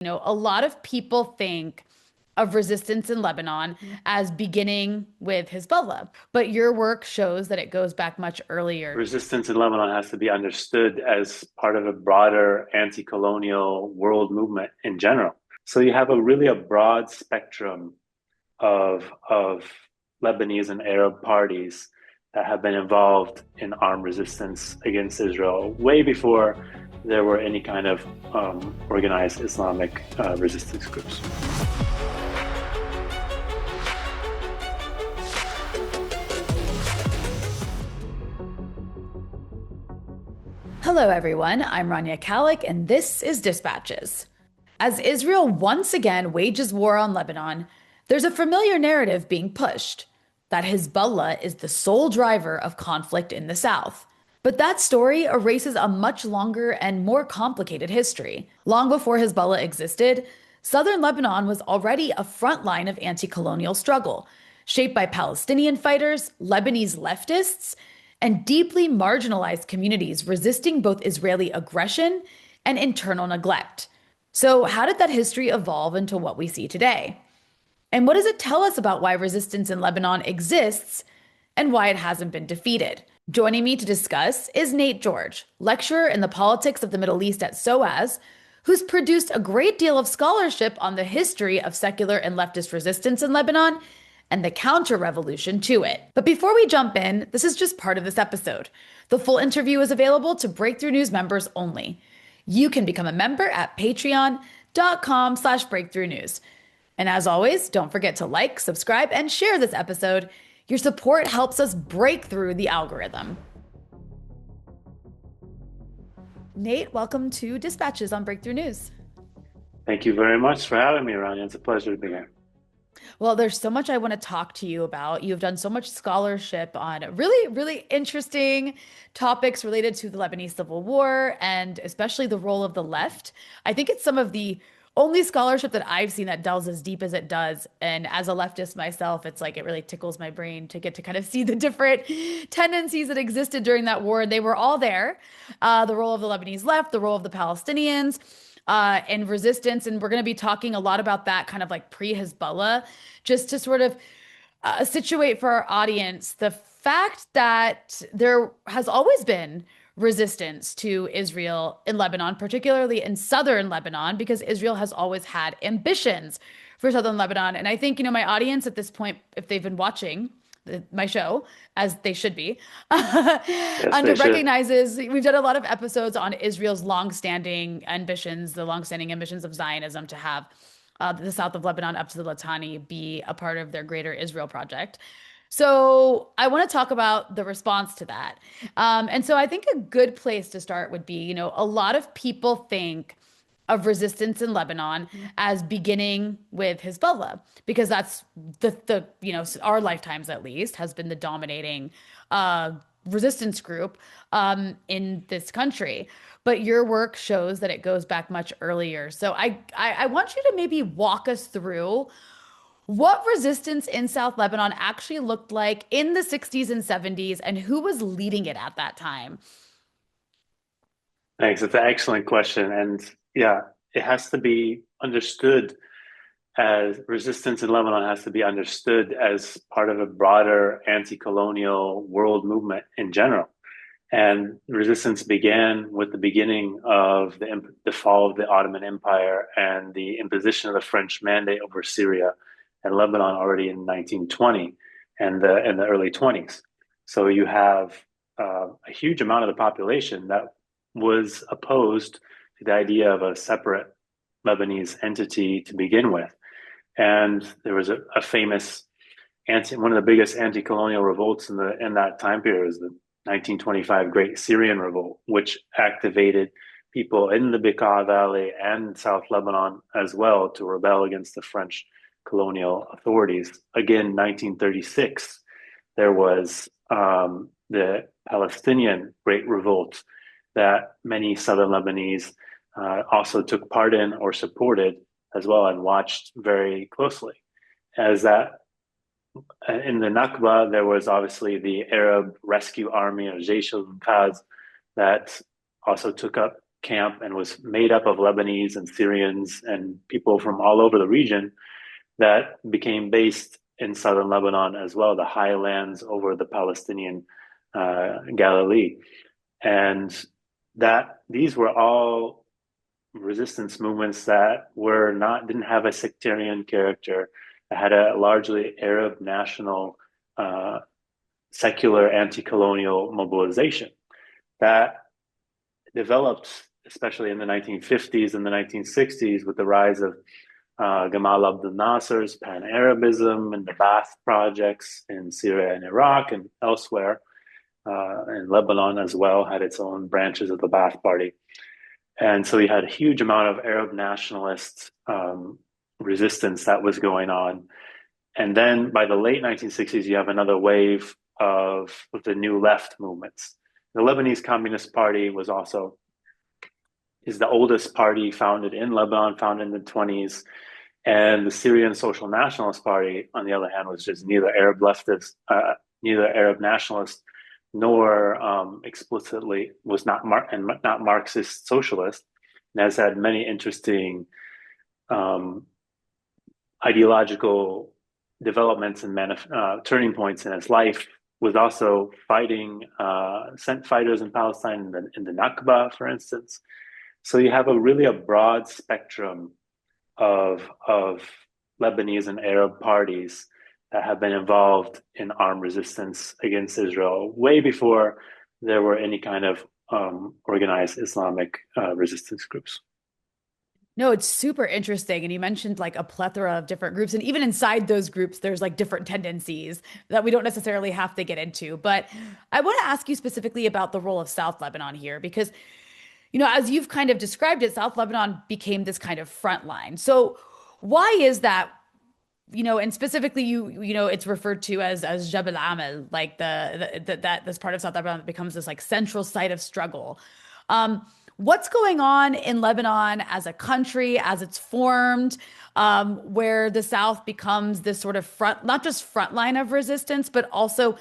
A lot of people think of resistance in Lebanon as beginning with Hezbollah, but your work shows that it goes back much earlier. Resistance in Lebanon has to be understood as part of a broader anti-colonial world movement in general. So you have a broad spectrum of Lebanese and Arab parties that have been involved in armed resistance against Israel way before there were any kind of organized Islamic resistance groups. Hello, everyone. I'm Rania Khalek, and this is Dispatches. As Israel once again wages war on Lebanon, there's a familiar narrative being pushed that Hezbollah is the sole driver of conflict in the south. But that story erases a much longer and more complicated history. Long before Hezbollah existed, southern Lebanon was already a front line of anti-colonial struggle, shaped by Palestinian fighters, Lebanese leftists, and deeply marginalized communities resisting both Israeli aggression and internal neglect. So, how did that history evolve into what we see today? And what does it tell us about why resistance in Lebanon exists and why it hasn't been defeated? Joining me to discuss is Nate George, lecturer in the politics of the Middle East at SOAS, who's produced a great deal of scholarship on the history of secular and leftist resistance in Lebanon and the counter-revolution to it. But before we jump in, this is just part of this episode. The full interview is available to Breakthrough News members only. You can become a member at patreon.com/breakthrough news. And as always, don't forget to like, subscribe, and share this episode. Your support helps us break through the algorithm. Nate, welcome to Dispatches on Breakthrough News. Thank you very much for having me, Ronnie. It's a pleasure to be here. Well, there's so much I want to talk to you about. You've done so much scholarship on really, really interesting topics related to the Lebanese Civil War and especially the role of the left. I think it's some of the only scholarship that I've seen that delves as deep as it does. And as a leftist myself, it's like it really tickles my brain to get to kind of see the different tendencies that existed during that war. And they were all there. The role of the Lebanese left, the role of the Palestinians, and resistance. And we're going to be talking a lot about that kind of like pre-Hezbollah, just to sort of situate for our audience the fact that there has always been resistance to Israel in Lebanon, particularly in southern Lebanon, because Israel has always had ambitions for southern Lebanon. And I think, my audience at this point, if they've been watching my show, as they should be, Yes, they should. recognizes we've done a lot of episodes on Israel's longstanding ambitions, the longstanding ambitions of Zionism to have the south of Lebanon up to the Litani be a part of their greater Israel project. So I want to talk about the response to that. And so I think a good place to start would be, a lot of people think of resistance in Lebanon as beginning with Hezbollah, because that's our lifetimes at least has been the dominating resistance group in this country. But your work shows that it goes back much earlier. So I want you to maybe walk us through what resistance in South Lebanon actually looked like in the 60s and 70s and who was leading it at that time. Thanks. It's an excellent question. And yeah, it has to be understood as resistance in Lebanon has to be understood as part of a broader anti-colonial world movement in general. And resistance began with the beginning of the fall of the Ottoman Empire and the imposition of the French mandate over Syria and Lebanon already in 1920 and in the early 20s. So you have a huge amount of the population that was opposed to the idea of a separate Lebanese entity to begin with. And there was a famous one of the biggest anti-colonial revolts in that time period was the 1925 Great Syrian Revolt, which activated people in the Bekaa Valley and South Lebanon as well to rebel against the French colonial authorities. Again, 1936, there was the Palestinian Great Revolt that many Southern Lebanese also took part in or supported as well and watched very closely. As that in the Nakba, there was obviously the Arab Rescue Army or Jaish al-Inqadh that also took up camp and was made up of Lebanese and Syrians and people from all over the region that became based in southern Lebanon as well, the highlands over the Palestinian Galilee. And that these were all resistance movements that were not didn't have a sectarian character, that had a largely Arab national secular anti-colonial mobilization that developed, especially in the 1950s and the 1960s, with the rise of Gamal Abdel Nasser's Pan-Arabism and the Ba'ath projects in Syria and Iraq and elsewhere. And Lebanon as well had its own branches of the Ba'ath Party. And so you had a huge amount of Arab nationalist resistance that was going on. And then by the late 1960s, you have another wave of the new left movements. The Lebanese Communist Party is the oldest party founded in Lebanon, founded in the 20s. And the Syrian Social Nationalist Party, on the other hand, was just neither Arab leftist, neither Arab nationalist, nor explicitly was not not Marxist socialist, and has had many interesting ideological developments and turning points in its life. Was also sent fighters in Palestine in the Nakba, for instance. So you have a broad spectrum of Lebanese and Arab parties that have been involved in armed resistance against Israel way before there were any kind of organized Islamic resistance groups. No, it's super interesting. And you mentioned like a plethora of different groups. And even inside those groups, there's like different tendencies that we don't necessarily have to get into. But I want to ask you specifically about the role of South Lebanon here, because, as you've kind of described it, South Lebanon became this kind of front line. So why is that? And specifically, it's referred to as Jabal Amal, like that this part of South Lebanon that becomes this like central site of struggle. What's going on in Lebanon as a country, as it's formed, where the South becomes this sort of not just front line of resistance, but also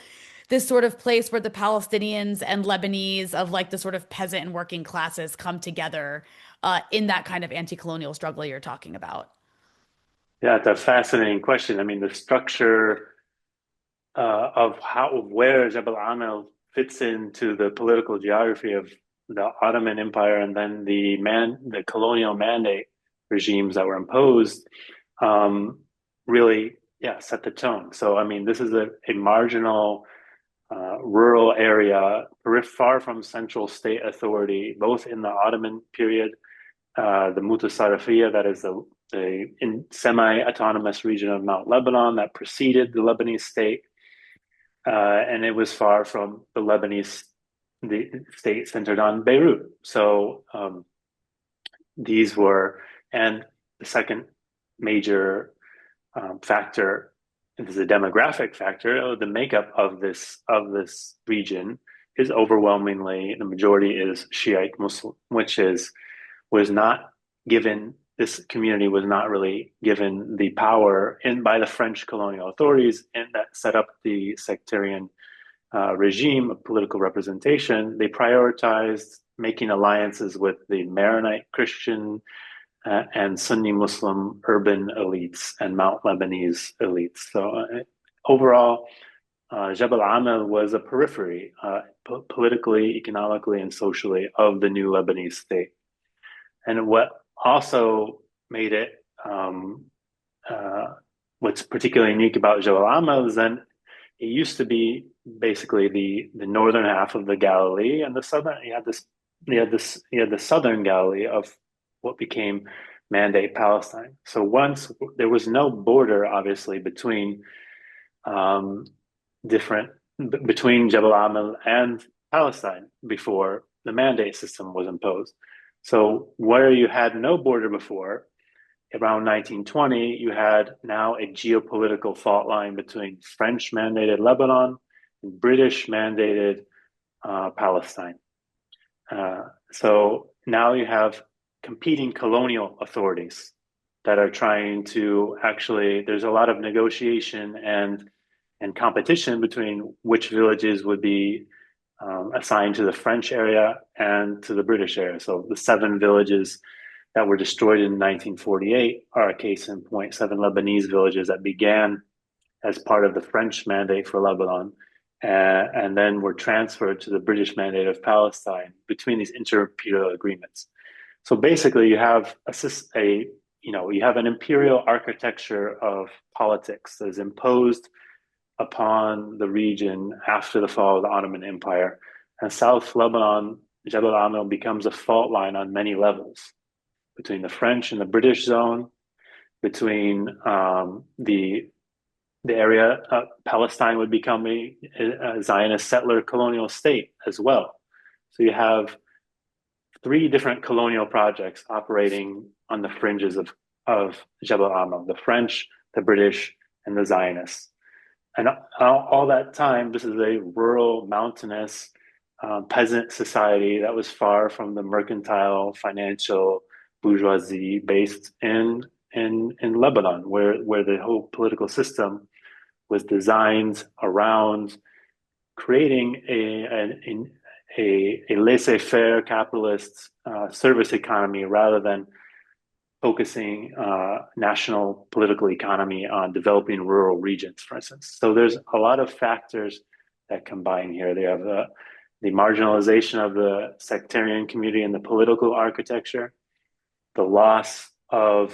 this sort of place where the Palestinians and Lebanese of like the sort of peasant and working classes come together in that kind of anti-colonial struggle you're talking about? Yeah, it's a fascinating question. I mean, the structure of where Jabal Amal fits into the political geography of the Ottoman Empire and then the colonial mandate regimes that were imposed really, set the tone. So, I mean, this is a marginal rural area, far from central state authority, both in the Ottoman period, the Mutasarrifiyya, that is the semi-autonomous region of Mount Lebanon that preceded the Lebanese state, and it was far from the state centered on Beirut. So these were, and the second major factor, and this is a demographic factor, the makeup of this region is overwhelmingly, the majority is Shiite Muslim, was not given, this community was not really given the power by the French colonial authorities, and that set up the sectarian regime of political representation. They prioritized making alliances with the Maronite Christian and Sunni Muslim urban elites and Mount Lebanese elites. So overall, Jabal Amal was a periphery, politically, economically, and socially, of the new Lebanese state. And what also made it, what's particularly unique about Jabal Amal is then it used to be basically the northern half of the Galilee, and the southern, you had the southern Galilee of what became Mandate Palestine. So once there was no border, obviously, between between Jabal Amal and Palestine before the mandate system was imposed. So where you had no border before, around 1920, you had now a geopolitical fault line between French mandated Lebanon and British mandated Palestine. So now you have competing colonial authorities that are trying to there's a lot of negotiation and competition between which villages would be assigned to the French area and to the British area. So the 7 villages that were destroyed in 1948 are a case in point, 7 Lebanese villages that began as part of the French mandate for Lebanon, and then were transferred to the British mandate of Palestine between these inter-imperial agreements. So basically, you have an imperial architecture of politics that is imposed upon the region after the fall of the Ottoman Empire, and South Lebanon, Jebel Amel, becomes a fault line on many levels between the French and the British zone, between the area. Palestine would become a Zionist settler colonial state as well. So you have 3 different colonial projects operating on the fringes of Jebel Amel: the French, the British, and the Zionists. And all that time, this is a rural, mountainous, peasant society that was far from the mercantile, financial bourgeoisie based in Lebanon, where the whole political system was designed around creating a laissez-faire capitalist service economy rather than focusing national political economy on developing rural regions, for instance. So there's a lot of factors that combine here. They have the marginalization of the sectarian community and the political architecture, the loss of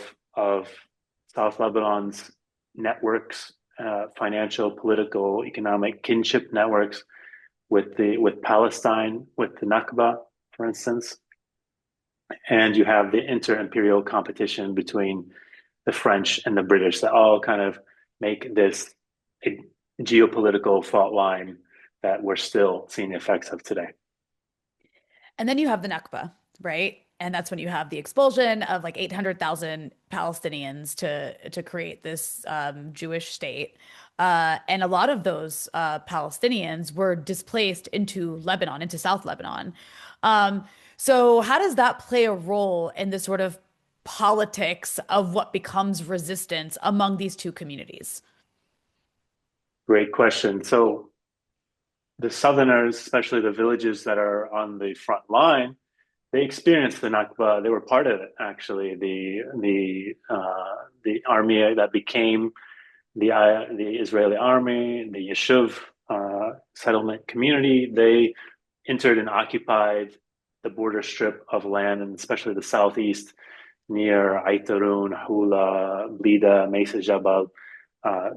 South Lebanon's networks, financial, political, economic kinship networks with Palestine, with the Nakba, for instance. And you have the inter-imperial competition between the French and the British that all kind of make this a geopolitical fault line that we're still seeing the effects of today. And then you have the Nakba, right? And that's when you have the expulsion of like 800,000 Palestinians to create this Jewish state. And a lot of those Palestinians were displaced into Lebanon, into South Lebanon. So how does that play a role in the sort of politics of what becomes resistance among these two communities? Great question. So the Southerners, especially the villages that are on the front line, they experienced the Nakba. They were part of it, actually. The army that became the Israeli army, the Yishuv settlement community, they entered and occupied the border strip of land, and especially the southeast near Aitarun, Hula, Blida, Mesa Jabal.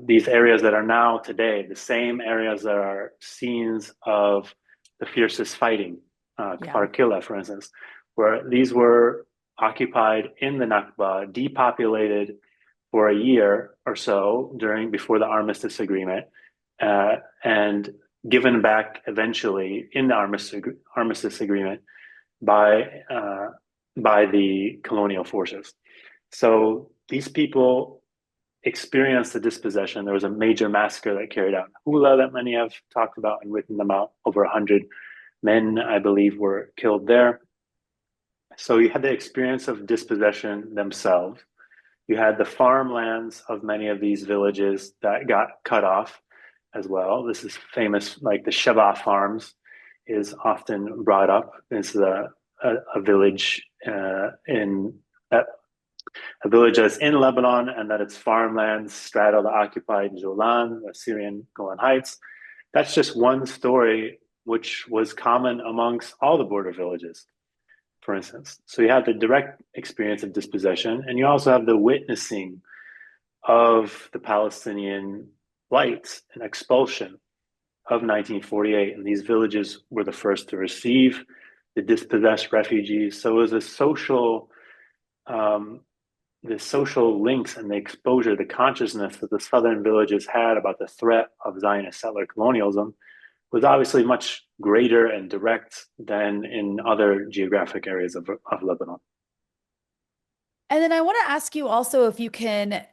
These areas that are now today the same areas that are scenes of the fiercest fighting, Yeah. Kfar for instance, where these were occupied in the Nakba, depopulated for a year or so before the armistice agreement, and given back eventually in the armistice agreement by the colonial forces. So these people experienced the dispossession. There was a major massacre that carried out in Hula that many have talked about and written about. Over 100 men, I believe, were killed there. So you had the experience of dispossession themselves. You had the farmlands of many of these villages that got cut off as well. This is famous, like the Sheba farms is often brought up. It's a village in a village that's in Lebanon, and that its farmlands straddle the occupied Jolan, the Syrian Golan Heights. That's just one story which was common amongst all the border villages, for instance. So you have the direct experience of dispossession, and you also have the witnessing of the Palestinian flight and expulsion of 1948. And these villages were the first to receive the dispossessed refugees. So it was the social links and the exposure, the consciousness that the southern villages had about the threat of Zionist settler colonialism was obviously much greater and direct than in other geographic areas of Lebanon. And then I want to ask you also if you can,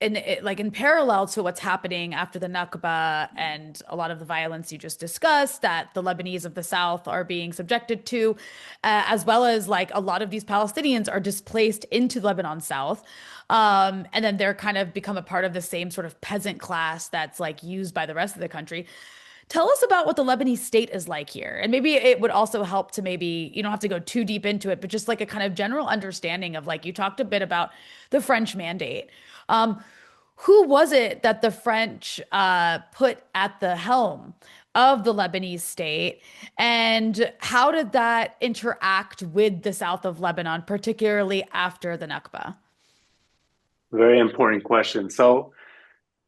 in parallel to what's happening after the Nakba and a lot of the violence you just discussed that the Lebanese of the South are being subjected to, as well as like a lot of these Palestinians are displaced into Lebanon South. And then they're kind of become a part of the same sort of peasant class that's like used by the rest of the country. Tell us about what the Lebanese state is like here. And maybe it would also help to maybe, you don't have to go too deep into it, but just like a kind of general understanding of like you talked a bit about the French mandate. Um, who was it that the French put at the helm of the Lebanese state? And how did that interact with the south of Lebanon, particularly after the Nakba? Very important question. So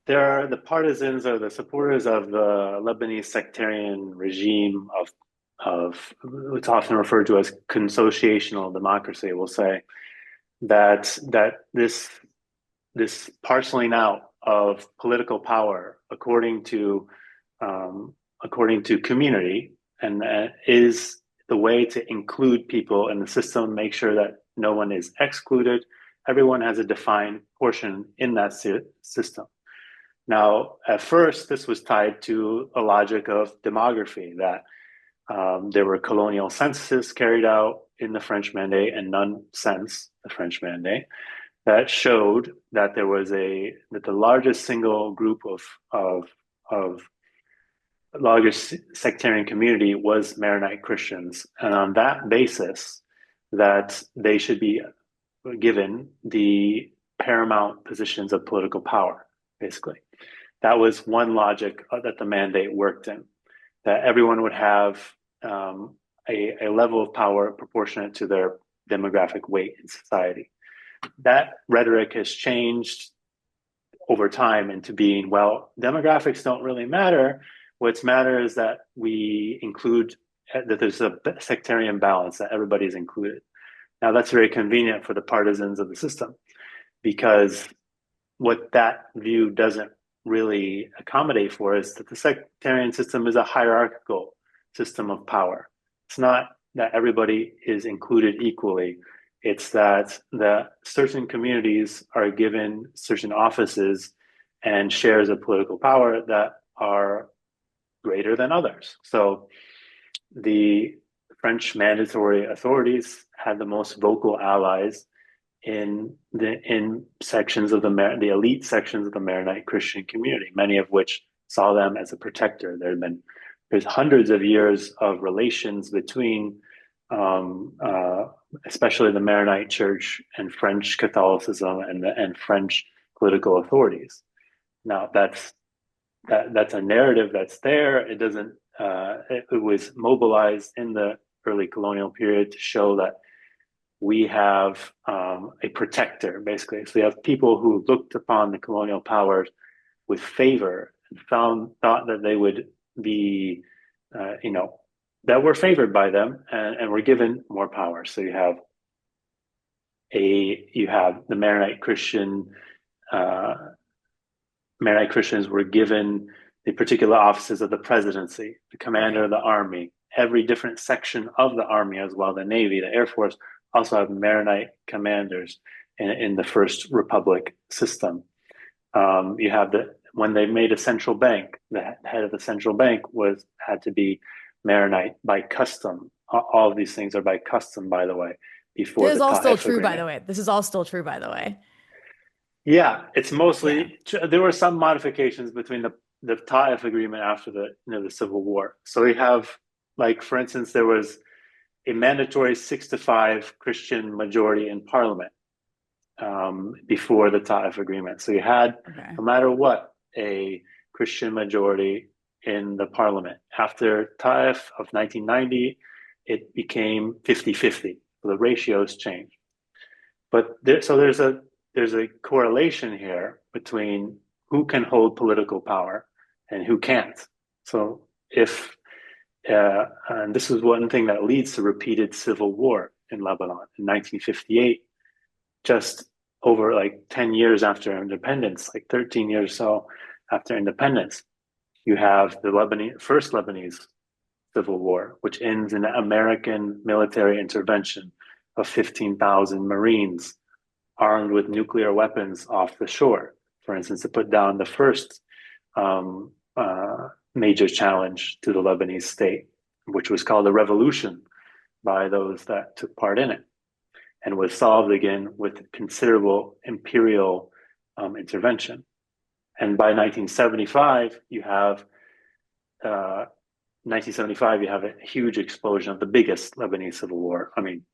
there are the partisans or the supporters of the Lebanese sectarian regime of it's often referred to as consociational democracy. We'll say that this parceling out of political power according to community and is the way to include people in the system, make sure that no one is excluded. Everyone has a defined portion in that system. Now, at first, this was tied to a logic of demography that there were colonial censuses carried out in the French Mandate and none since the French Mandate that showed that that the largest single group of largest sectarian community was Maronite Christians, and on that basis, that they should be given the paramount positions of political power, basically. That was one logic that the mandate worked in, that everyone would have a level of power proportionate to their demographic weight in society. That rhetoric has changed over time into being, well, demographics don't really matter. What's matter is that we include, that there's a sectarian balance, that everybody's included. Now, that's very convenient for the partisans of the system because what that view doesn't really accommodate for is that the sectarian system is a hierarchical system of power. It's not that everybody is included equally. It's that certain communities are given certain offices and shares of political power that are greater than others. So the French mandatory authorities had the most vocal allies in sections of the elite sections of the Maronite Christian community, many of which saw them as a protector. There's hundreds of years of relations between especially the Maronite Church and French Catholicism and French political authorities. Now that's a narrative that's there. It doesn't. It was mobilized in the early colonial period to show that we have a protector, basically. So we have people who looked upon the colonial powers with favor and thought that they would be, that were favored by them and were given more power. So you have the Maronite Christians were given the particular offices of the presidency, the commander of the army, every different section of the army as well, the Navy, the Air Force, also have Maronite commanders in the First Republic system. You have when they made a central bank, the head of the central bank had to be Maronite by custom. All of these things are by custom, by the way, before This is the all still Ta'if true, by the Agreement. way. This is all still true, by the way. Yeah, it's Yeah. mostly there were some modifications between the Ta'if Agreement after the Civil War. So we have, like, for instance, there was a mandatory 6-5 Christian majority in parliament before the Ta'if Agreement. So you had, Okay. no matter what, a Christian majority in the parliament. After Ta'if of 1990, it became 50-50. So the ratios changed. But there's a correlation here between who can hold political power and who can't. So if and this is one thing that leads to repeated civil war in Lebanon in 1958, just over like 10 years after independence, like 13 years or so after independence, you have the first Lebanese civil war, which ends in an American military intervention of 15,000 Marines armed with nuclear weapons off the shore, for instance, to put down the first major challenge to the Lebanese state, which was called a revolution by those that took part in it, and was solved again with considerable imperial intervention. And by 1975, you have 1975, you have a huge explosion of the biggest Lebanese civil war. I mean,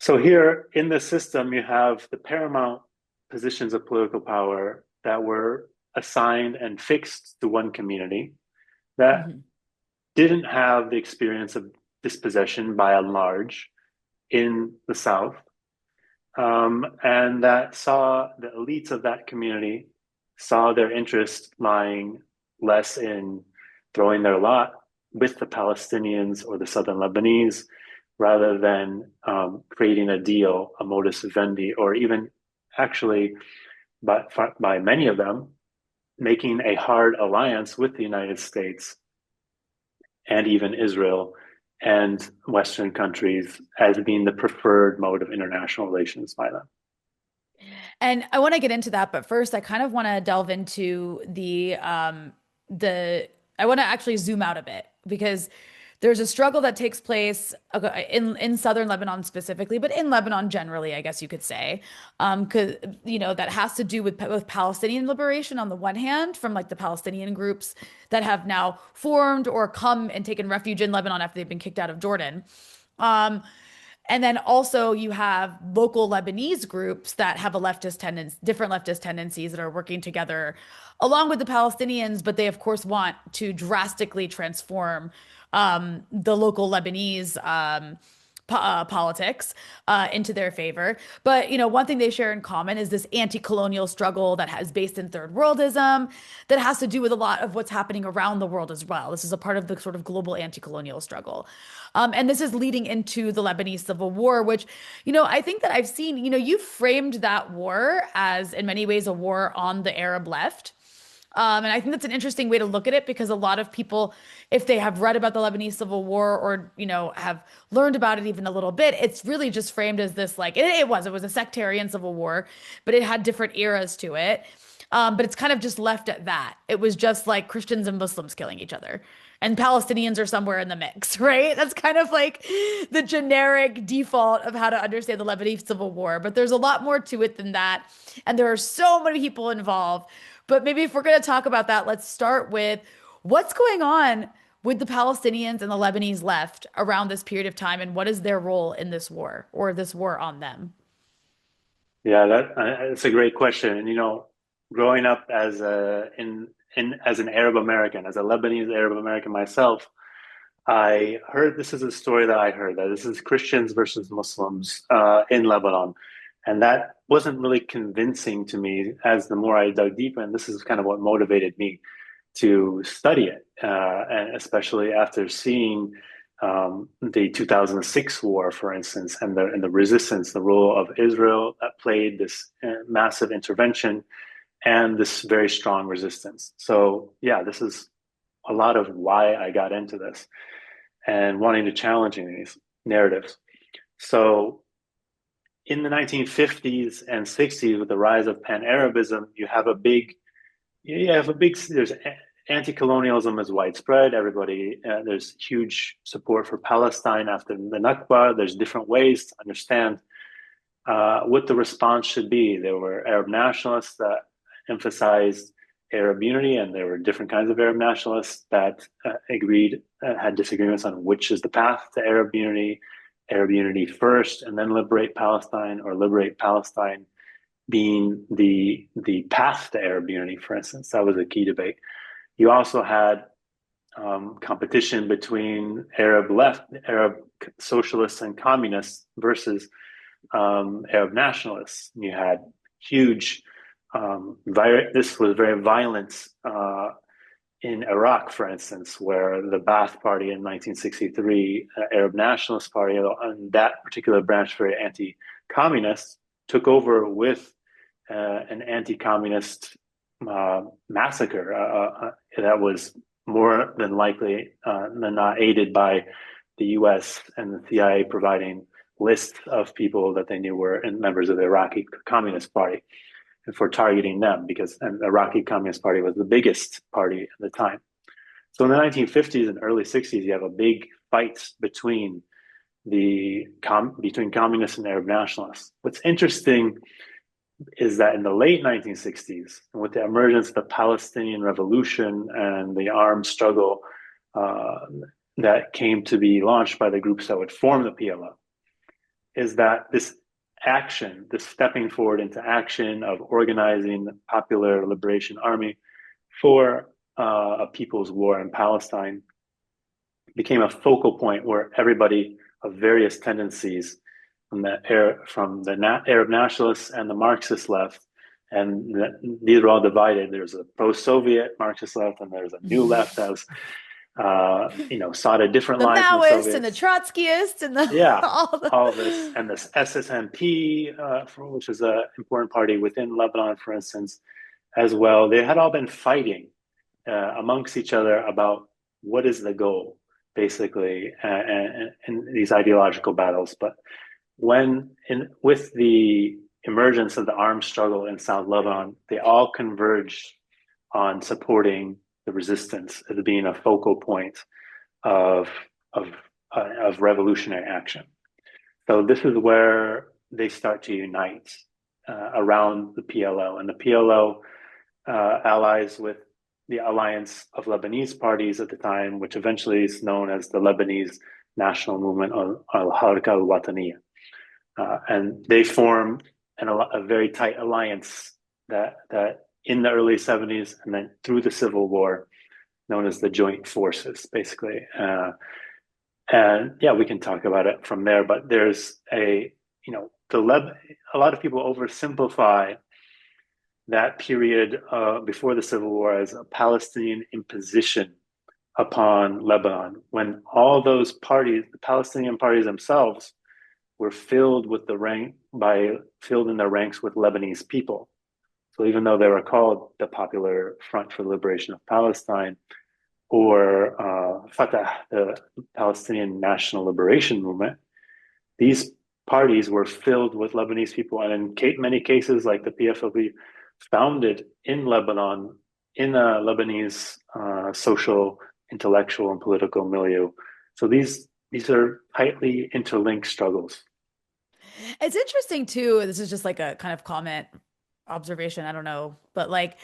so here in the system, you have the paramount positions of political power that were assigned and fixed to one community that Mhm. didn't have the experience of dispossession by and large in the South, and that saw the elites of that community saw their interest lying less in throwing their lot with the Palestinians or the Southern Lebanese rather than creating a deal, a modus vivendi, or even actually by many of them making a hard alliance with the United States and even Israel and Western countries as being the preferred mode of international relations by them. And I want to get into that, but first I kind of want to delve into the I want to actually zoom out a bit because there's a struggle that takes place in southern Lebanon specifically, but in Lebanon generally, I guess you could say, 'cause that has to do with Palestinian liberation on the one hand, from like the Palestinian groups that have now formed or come and taken refuge in Lebanon after they've been kicked out of Jordan. Um, and then also you have local Lebanese groups that have a leftist tendency, different leftist tendencies that are working together along with the Palestinians, but they of course want to drastically transform the local Lebanese politics into their favor. But one thing they share in common is this anti-colonial struggle that has based in third worldism that has to do with a lot of what's happening around the world as well. This is a part of the sort of global anti-colonial struggle. And this is leading into the Lebanese civil war, which, I think that I've seen, you framed that war as in many ways a war on the Arab left. And I think that's an interesting way to look at it because a lot of people, if they have read about the Lebanese Civil War or, have learned about it even a little bit, it's really just framed as this like it was a sectarian civil war, but it had different eras to it. But it's kind of just left at that. It was just like Christians and Muslims killing each other. And Palestinians are somewhere in the mix, right? That's kind of like the generic default of how to understand the Lebanese Civil War. But there's a lot more to it than that. And there are so many people involved. But maybe if we're going to talk about that, let's start with what's going on with the Palestinians and the Lebanese left around this period of time, and what is their role in this war or this war on them? Yeah, that's a great question. And growing up as as an Arab American, as a Lebanese Arab American myself, I heard this is a story that I heard that this is Christians versus Muslims in Lebanon. And that wasn't really convincing to me as the more I dug deeper. And this is kind of what motivated me to study it. And especially after seeing the 2006 war, for instance, and the resistance, the role of Israel that played this massive intervention and this very strong resistance. So, yeah, this is a lot of why I got into this and wanting to challenge these narratives. So in the 1950s and 60s, with the rise of pan-Arabism, there's anti-colonialism is widespread. There's huge support for Palestine after the Nakba. There's different ways to understand what the response should be. There were Arab nationalists that emphasized Arab unity, and there were different kinds of Arab nationalists that had disagreements on which is the path to Arab unity first, and then liberate Palestine, or liberate Palestine being the path to Arab unity, for instance. That was a key debate. You also had competition between Arab socialists and communists versus Arab nationalists. You had huge, this was very violent in Iraq, for instance, where the Ba'ath Party in 1963, Arab Nationalist Party, and that particular branch, very anti-communist, took over with an anti-communist massacre that was more than likely than not aided by the U.S. and the CIA providing lists of people that they knew were members of the Iraqi Communist Party, and for targeting them because the Iraqi Communist Party was the biggest party at the time. So in the 1950s and early 60s, you have a big fight between between communists and Arab nationalists. What's interesting is that in the late 1960s, with the emergence of the Palestinian Revolution and the armed struggle uh, that came to be launched by the groups that would form the PLO, is that this action, this stepping forward into action of organizing the Popular Liberation Army for a people's war in Palestine became a focal point where everybody of various tendencies from the Arab nationalists and the Marxist left, and these are all divided. There's a pro-Soviet Marxist left, and there's a new left that was, sought a different The line from the Maoists and the Soviets. Trotskyists and the Yeah, all all this the and this SSNP, which is an important party within Lebanon, for instance, as well. They had all been fighting amongst each other about what is the goal, basically, and these ideological battles. But with the emergence of the armed struggle in South Lebanon, they all converged on supporting the resistance as being a focal point of of of revolutionary action. So this is where they start to unite around the PLO, and the PLO allies with the Alliance of Lebanese Parties at the time, which eventually is known as the Lebanese National Movement, Al-Harka al-Wataniya. And they form a very tight alliance that in the early 70s and then through the Civil War, known as the Joint Forces, basically. And yeah, we can talk about it from there. But there's a lot of people oversimplify that period before the Civil War as a Palestinian imposition upon Lebanon, when all those parties, the Palestinian parties themselves, were filled in their ranks with Lebanese people. So even though they were called the Popular Front for the Liberation of Palestine or Fatah, the Palestinian National Liberation Movement, these parties were filled with Lebanese people, and in many cases, like the PFLP, founded in Lebanon in a Lebanese social, intellectual, and political milieu. So these are tightly interlinked struggles. It's interesting too. This is just like a kind of comment observation. I don't know, but like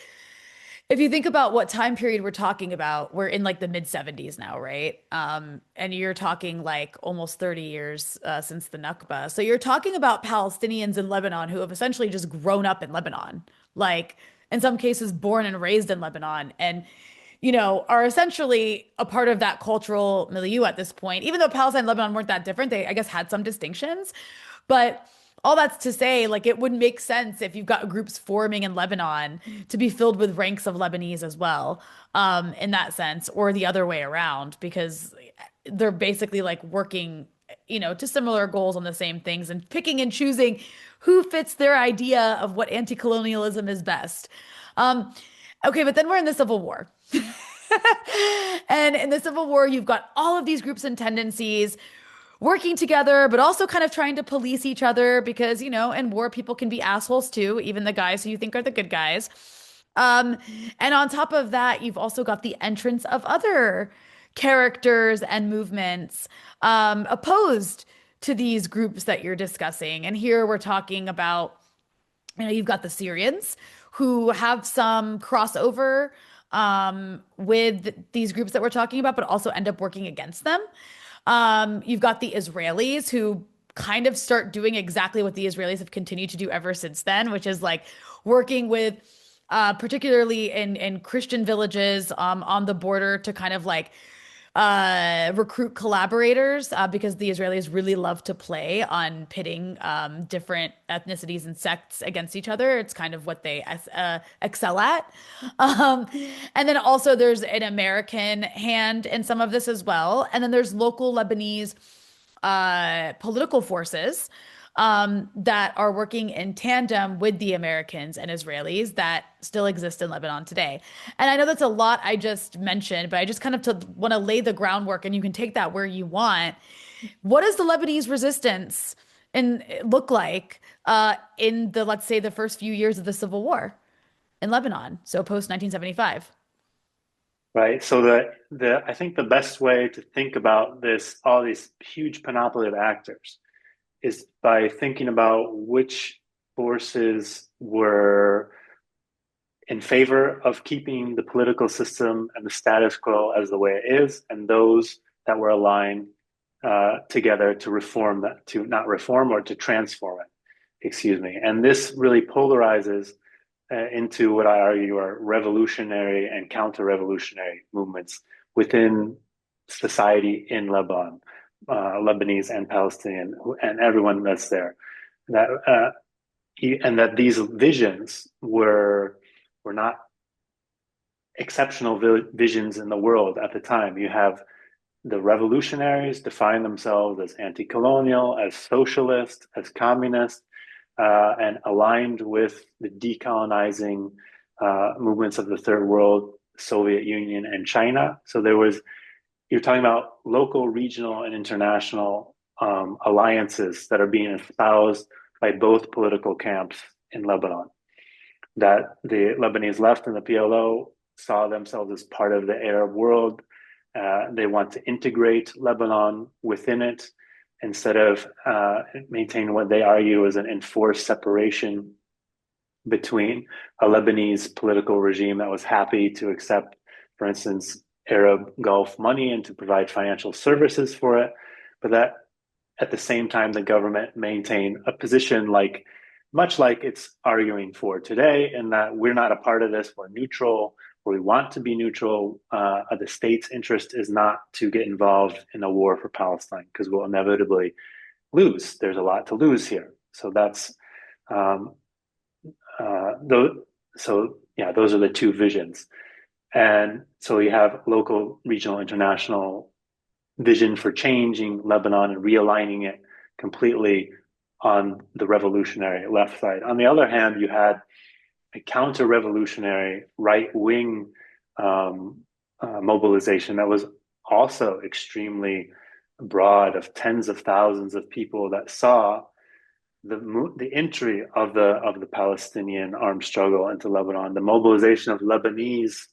if you think about what time period we're talking about, we're in like the mid 70s now, right? And you're talking like almost 30 years since the Nakba. So you're talking about Palestinians in Lebanon who have essentially just grown up in Lebanon, like in some cases born and raised in Lebanon, and are essentially a part of that cultural milieu at this point. Even though Palestine and Lebanon weren't that different, they I guess had some distinctions. But all that's to say, like, it would make sense if you've got groups forming in Lebanon to be filled with ranks of Lebanese as well, in that sense, or the other way around, because they're basically like working, to similar goals on the same things and picking and choosing who fits their idea of what anti-colonialism is best. Um, okay, but then we're in the Civil War. And in the Civil War, you've got all of these groups and tendencies working together, but also kind of trying to police each other because, in war, people can be assholes too, even the guys who you think are the good guys. Um, and on top of that, you've also got the entrance of other characters and movements opposed to these groups that you're discussing. And here we're talking about, you've got the Syrians who have some crossover with these groups that we're talking about, but also end up working against them. You've got the Israelis who kind of start doing exactly what the Israelis have continued to do ever since then, which is like working with, particularly in Christian villages, on the border to kind of like recruit collaborators, because the Israelis really love to play on pitting different ethnicities and sects against each other. It's kind of what they excel at. Um, and then also there's an American hand in some of this as well. And then there's local Lebanese political forces that are working in tandem with the Americans and Israelis that still exist in Lebanon today. And I know that's a lot I just mentioned, but I just kind of want to lay the groundwork, and you can take that where you want. What does the Lebanese resistance look like in the, let's say, the first few years of the Civil War in Lebanon, so post 1975? Right. So I think the best way to think about all these huge panoply of actors, is by thinking about which forces were in favor of keeping the political system and the status quo as the way it is, and those that were aligned together to reform that, to not reform or to transform it, excuse me. And this really polarizes into what I argue are revolutionary and counter-revolutionary movements within society in Lebanon, Lebanese and Palestinian, and everyone that's there. That and that these visions were not exceptional visions in the world at the time. You have the revolutionaries define themselves as anti-colonial, as socialist, as communist, and aligned with the decolonizing movements of the third world, Soviet Union, and China. So you're talking about local, regional, and international alliances that are being espoused by both political camps in Lebanon. That the Lebanese left and the PLO saw themselves as part of the Arab world. They want to integrate Lebanon within it instead of maintain what they argue is an enforced separation between a Lebanese political regime that was happy to accept, for instance, Arab Gulf money and to provide financial services for it, but that at the same time the government maintained a position much like it's arguing for today, in that we're not a part of this, we're neutral, or we want to be neutral. The state's interest is not to get involved in a war for Palestine because we'll inevitably lose. There's a lot to lose here. So that's those are the two visions. And so you have local, regional, international vision for changing Lebanon and realigning it completely on the revolutionary left side. On the other hand, you had a counter-revolutionary right-wing mobilization that was also extremely broad, of tens of thousands of people that saw the entry of the Palestinian armed struggle into Lebanon, the mobilization of Lebanese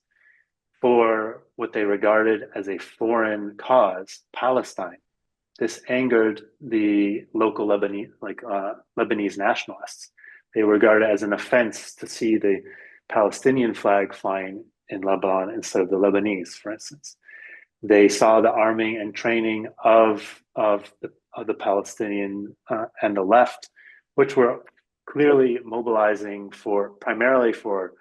for what they regarded as a foreign cause, Palestine. This angered the local Lebanese nationalists. They regarded it as an offense to see the Palestinian flag flying in Lebanon instead of the Lebanese, for instance. They saw the arming and training of the Palestinian and the left, which were clearly mobilizing primarily for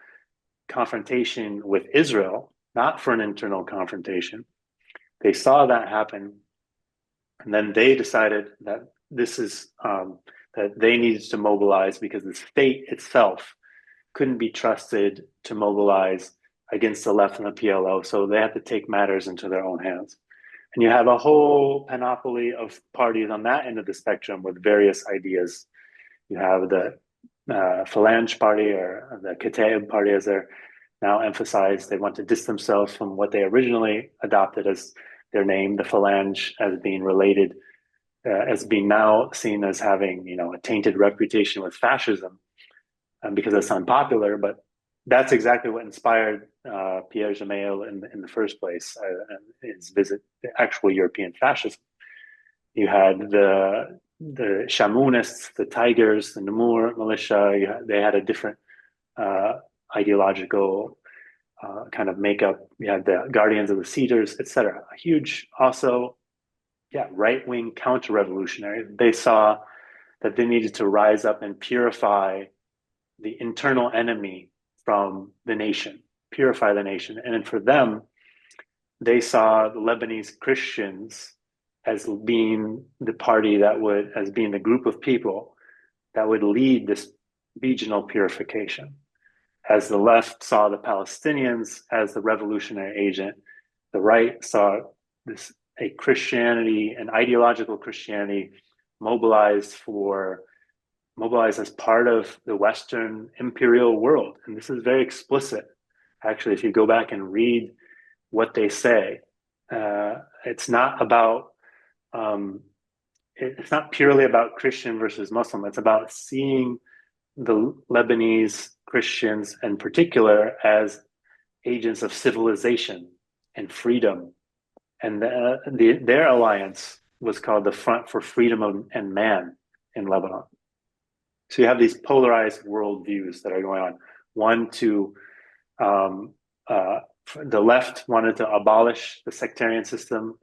confrontation with Israel, not for an internal confrontation. They saw that happen, and then they decided that that they needed to mobilize because the state itself couldn't be trusted to mobilize against the left and the PLO. So they had to take matters into their own hands. And you have a whole panoply of parties on that end of the spectrum with various ideas. You have the Phalange Party, or the Kataib Party, as they're now emphasized. They want to distance themselves from what they originally adopted as their name, the Phalange, as being related, as being now seen as having, a tainted reputation with fascism, because it's unpopular. But that's exactly what inspired Pierre Gemayel in the first place, his visit to actual European fascism. You had the Shamounists, the Tigers, the Namur militia. They had a different ideological kind of makeup. You had the Guardians of the Cedars, etc. A huge, also, right-wing counter-revolutionary. They saw that they needed to rise up and purify the internal enemy from the nation, purify the nation. And for them, they saw the Lebanese Christians as being the party as being the group of people that would lead this regional purification. As the left saw the Palestinians as the revolutionary agent, the right saw a Christianity, an ideological Christianity, mobilized as part of the Western imperial world. And this is very explicit. Actually, if you go back and read what they say, it's not purely about Christian versus Muslim. It's about seeing the Lebanese Christians in particular as agents of civilization and freedom. And their alliance was called the Front for Freedom and Man in Lebanon. So you have these polarized worldviews that are going on. One to um, uh, the left wanted to abolish the sectarian system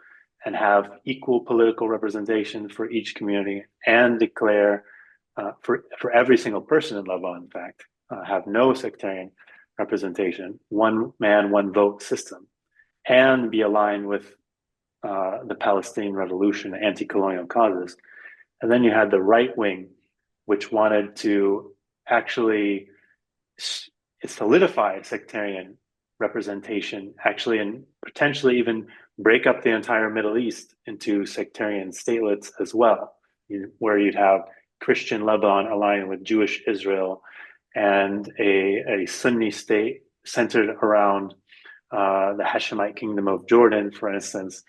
and have equal political representation for each community and declare for every single person in Lebanon, in fact, have no sectarian representation, one man, one vote system, and be aligned with the Palestinian revolution, anti-colonial causes. And then you had the right wing, which wanted to actually solidify sectarian representation, actually, and potentially even break up the entire Middle East into sectarian statelets as well, where you'd have Christian Lebanon aligning with Jewish Israel and a Sunni state centered around the Hashemite kingdom of Jordan, for instance,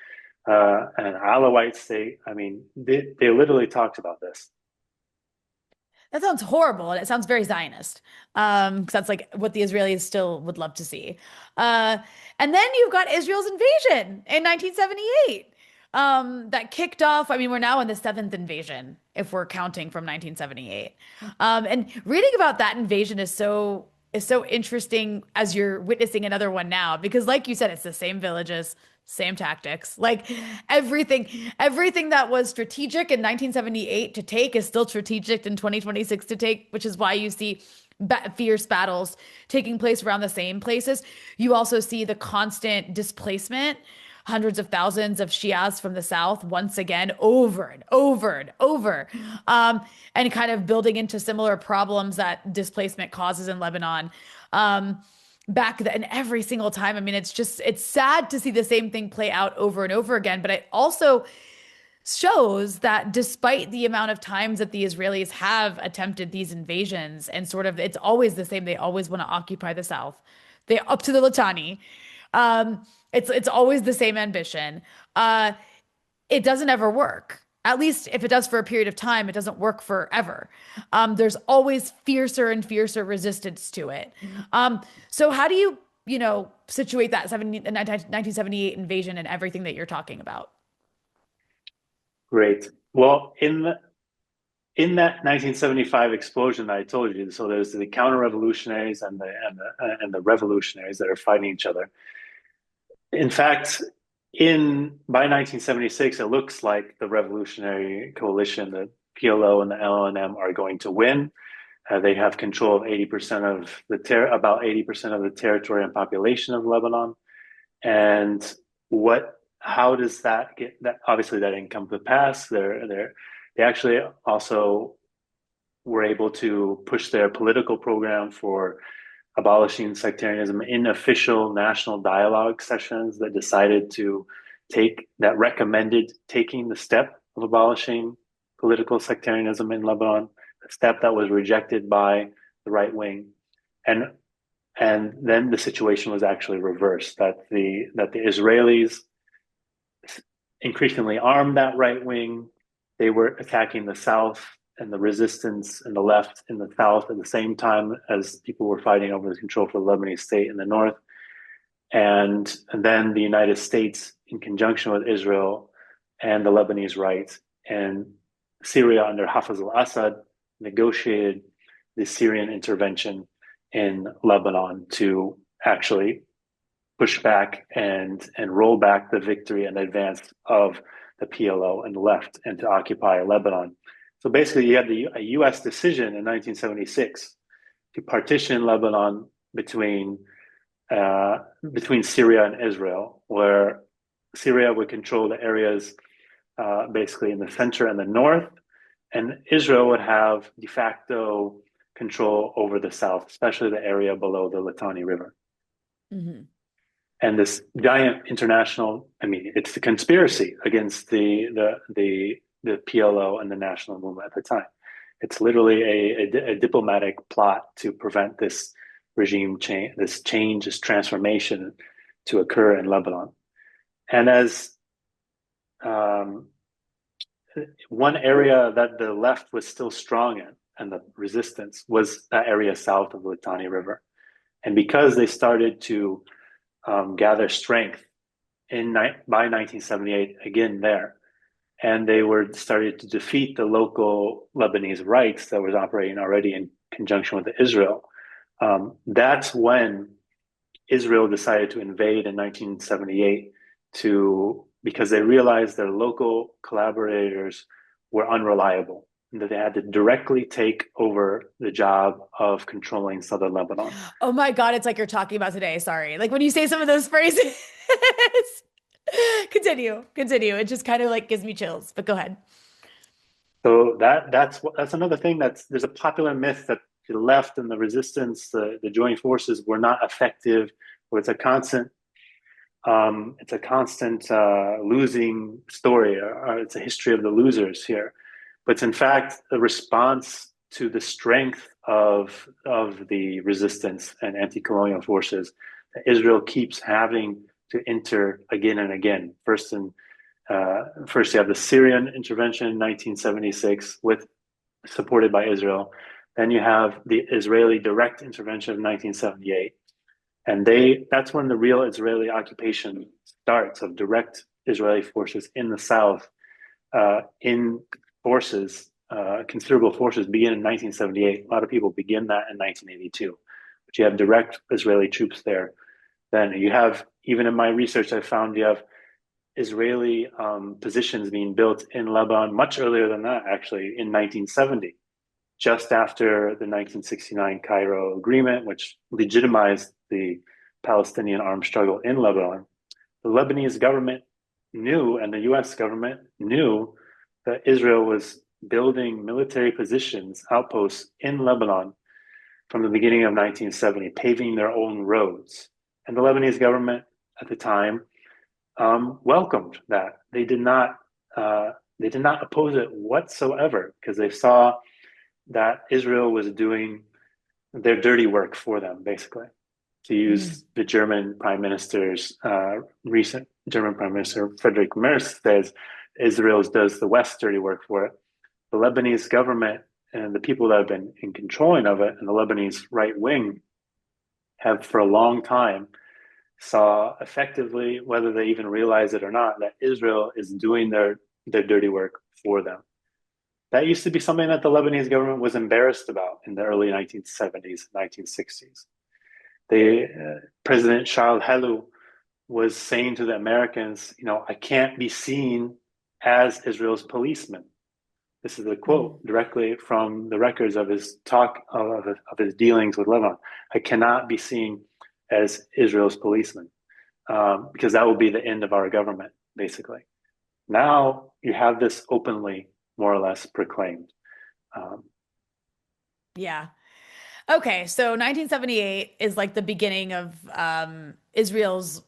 an Alawite state. I mean, they literally talked about this. That sounds horrible, and it sounds very Zionist. Because that's like what the Israelis still would love to see. Uh, and then you've got Israel's invasion in 1978. That kicked off. I mean, we're now in the seventh invasion, if we're counting from 1978. And reading about that invasion is so interesting as you're witnessing another one now, because like you said, it's the same villages, same tactics. Like everything that was strategic in 1978 to take is still strategic in 2026 to take, which is why you see fierce battles taking place around the same places. You also see the constant displacement, hundreds of thousands of Shias from the south once again, over and over and over, and kind of building into similar problems that displacement causes in Lebanon. Back then, every single time. I mean, it's sad to see the same thing play out over and over again, but it also shows that despite the amount of times that the Israelis have attempted these invasions and sort of it's always the same, they always want to occupy the South. They up to the Litani. It's always the same ambition. It doesn't ever work. At least if it does for a period of time, it doesn't work forever. There's always fiercer and fiercer resistance to it. So how do you situate that 1978 invasion and everything that you're talking about? Great. Well, in that 1975 explosion that I told you, so there's the counter-revolutionaries and the revolutionaries that are fighting each other. In fact, in by 1976, it looks like the revolutionary coalition, the PLO and the LNM, are going to win. They have control of 80% of about 80% of the territory and population of Lebanon. And how does that get that? Obviously, that didn't come to pass. They actually also were able to push their political program for abolishing sectarianism in official national dialogue sessions that recommended taking the step of abolishing political sectarianism in Lebanon, a step that was rejected by the right wing. And then the situation was actually reversed, that the Israelis increasingly armed that right wing. They were attacking the South and the resistance and the left in the South at the same time as people were fighting over the control for the Lebanese state in the North. And then the United States, in conjunction with Israel and the Lebanese right and Syria under Hafez al-Assad, negotiated the Syrian intervention in Lebanon to actually push back and roll back the victory and advance of the PLO and the left and to occupy Lebanon. So basically, you had a U.S. decision in 1976 to partition Lebanon between Syria and Israel, where Syria would control the areas basically in the center and the north, and Israel would have de facto control over the south, especially the area below the Litani River. Mm-hmm. And this giant international, I mean, it's the conspiracy against the PLO and the national movement at the time. It's literally a diplomatic plot to prevent this regime change, this transformation to occur in Lebanon. And as one area that the left was still strong in and the resistance was that area south of the Litani River. And because they started to gather strength by 1978, again there, and they were started to defeat the local Lebanese rights that was operating already in conjunction with Israel. That's when Israel decided to invade in 1978 because they realized their local collaborators were unreliable and that they had to directly take over the job of controlling southern Lebanon. Oh my God, it's like you're talking about today. Sorry. Like when you say some of those phrases. Continue. It just kind of like gives me chills, but go ahead. So that's another thing there's a popular myth that the left and the resistance, the joint forces were not effective, or it's a constant losing story, or it's a history of the losers here. But it's in fact a response to the strength of the resistance and anti-colonial forces that Israel keeps having to enter again and again. First you have the Syrian intervention in 1976, supported by Israel. Then you have the Israeli direct intervention of 1978. And that's when the real Israeli occupation starts, of direct Israeli forces in the south, in forces, considerable forces begin in 1978. A lot of people begin that in 1982. But you have direct Israeli troops there. Then you have, even in my research, I found you have Israeli positions being built in Lebanon much earlier than that, actually, in 1970, just after the 1969 Cairo Agreement, which legitimized the Palestinian armed struggle in Lebanon. The Lebanese government knew, and the US government knew, that Israel was building military positions, outposts in Lebanon from the beginning of 1970, paving their own roads. And the Lebanese government at the time welcomed that. They did not oppose it whatsoever, because they saw that Israel was doing their dirty work for them, basically. To use the German Prime Minister's recent German Prime Minister Friedrich Merz says, Israel does the West's dirty work for it. The Lebanese government and the people that have been in controlling of it, and the Lebanese right wing, have for a long time saw effectively, whether they even realize it or not, that Israel is doing their dirty work for them. That used to be something that the Lebanese government was embarrassed about in the early 1970s, 1960s. President Charles Helou was saying to the Americans, I can't be seen as Israel's policeman. This is a quote directly from the records of his talk, of his dealings with Lebanon. I cannot be seen as Israel's policeman, because that will be the end of our government, basically. Now you have this openly, more or less, proclaimed. Yeah. Okay, so 1978 is like the beginning of Israel's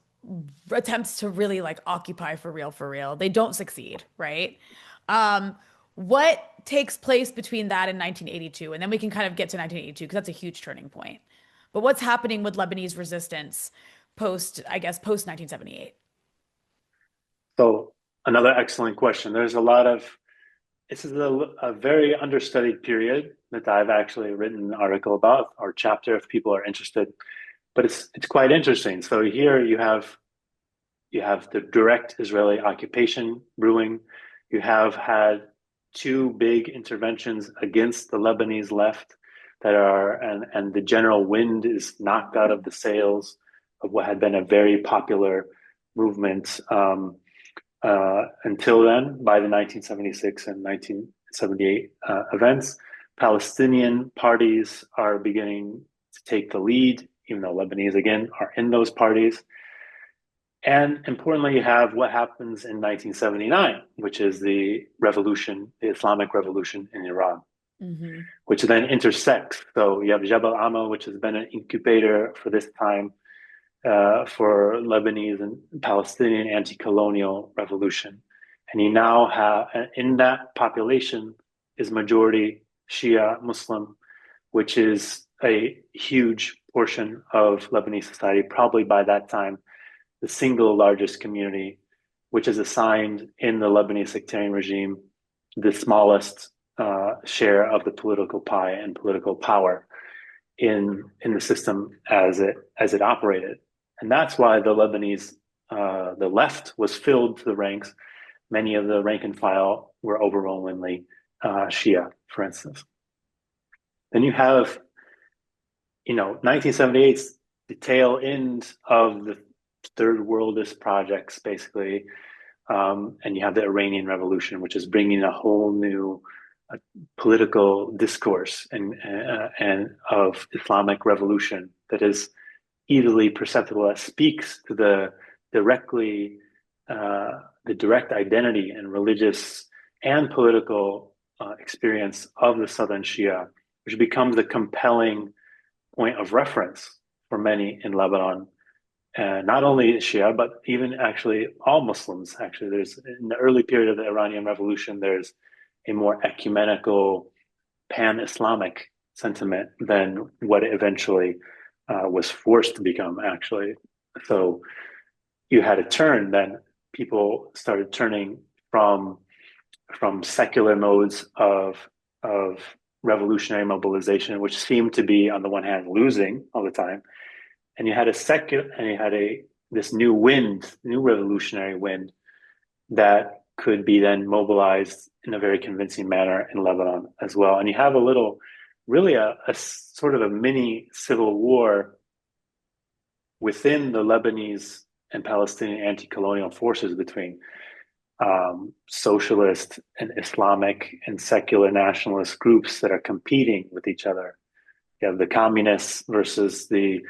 attempts to really like occupy for real, for real. They don't succeed, right? What takes place between that and 1982? And then we can kind of get to 1982 because that's a huge turning point. But what's happening with Lebanese resistance post 1978? So another excellent question. This is a very understudied period that I've actually written an article about, or chapter, if people are interested. But it's quite interesting. So here you have the direct Israeli occupation brewing. You have had two big interventions against the Lebanese left and the general wind is knocked out of the sails of what had been a very popular movement until then, by the 1976 and 1978 events. Palestinian parties are beginning to take the lead, even though Lebanese, again, are in those parties. And importantly, you have what happens in 1979, which is the Islamic revolution in Iran, which then intersects. So you have Jabal Amal, which has been an incubator for this time for Lebanese and Palestinian anti-colonial revolution. And you now have, in that population is majority Shia Muslim, which is a huge portion of Lebanese society, probably by that time, the single largest community, which is assigned in the Lebanese sectarian regime the smallest share of the political pie and political power in the system as it operated. And that's why the left was filled to the ranks many of the rank and file were overwhelmingly Shia, for instance. Then you have, 1978's the tail end of the third worldist projects, basically. And you have the Iranian Revolution, which is bringing a whole new political discourse and of Islamic revolution that is easily perceptible, that speaks to directly the direct identity and religious and political experience of the Southern Shia, which becomes the compelling point of reference for many in Lebanon. Not only Shia, but even actually all Muslims. Actually, there's in the early period of the Iranian Revolution, there's a more ecumenical, pan-Islamic sentiment than what it eventually was forced to become. Actually, so you had a turn. Then people started turning from secular modes of revolutionary mobilization, which seemed to be on the one hand losing all the time, and you had this new wind, new revolutionary wind that could be then mobilized in a very convincing manner in Lebanon as well. And you have really a sort of a mini civil war within the Lebanese and Palestinian anti-colonial forces between socialist and Islamic and secular nationalist groups that are competing with each other. You have the communists versus the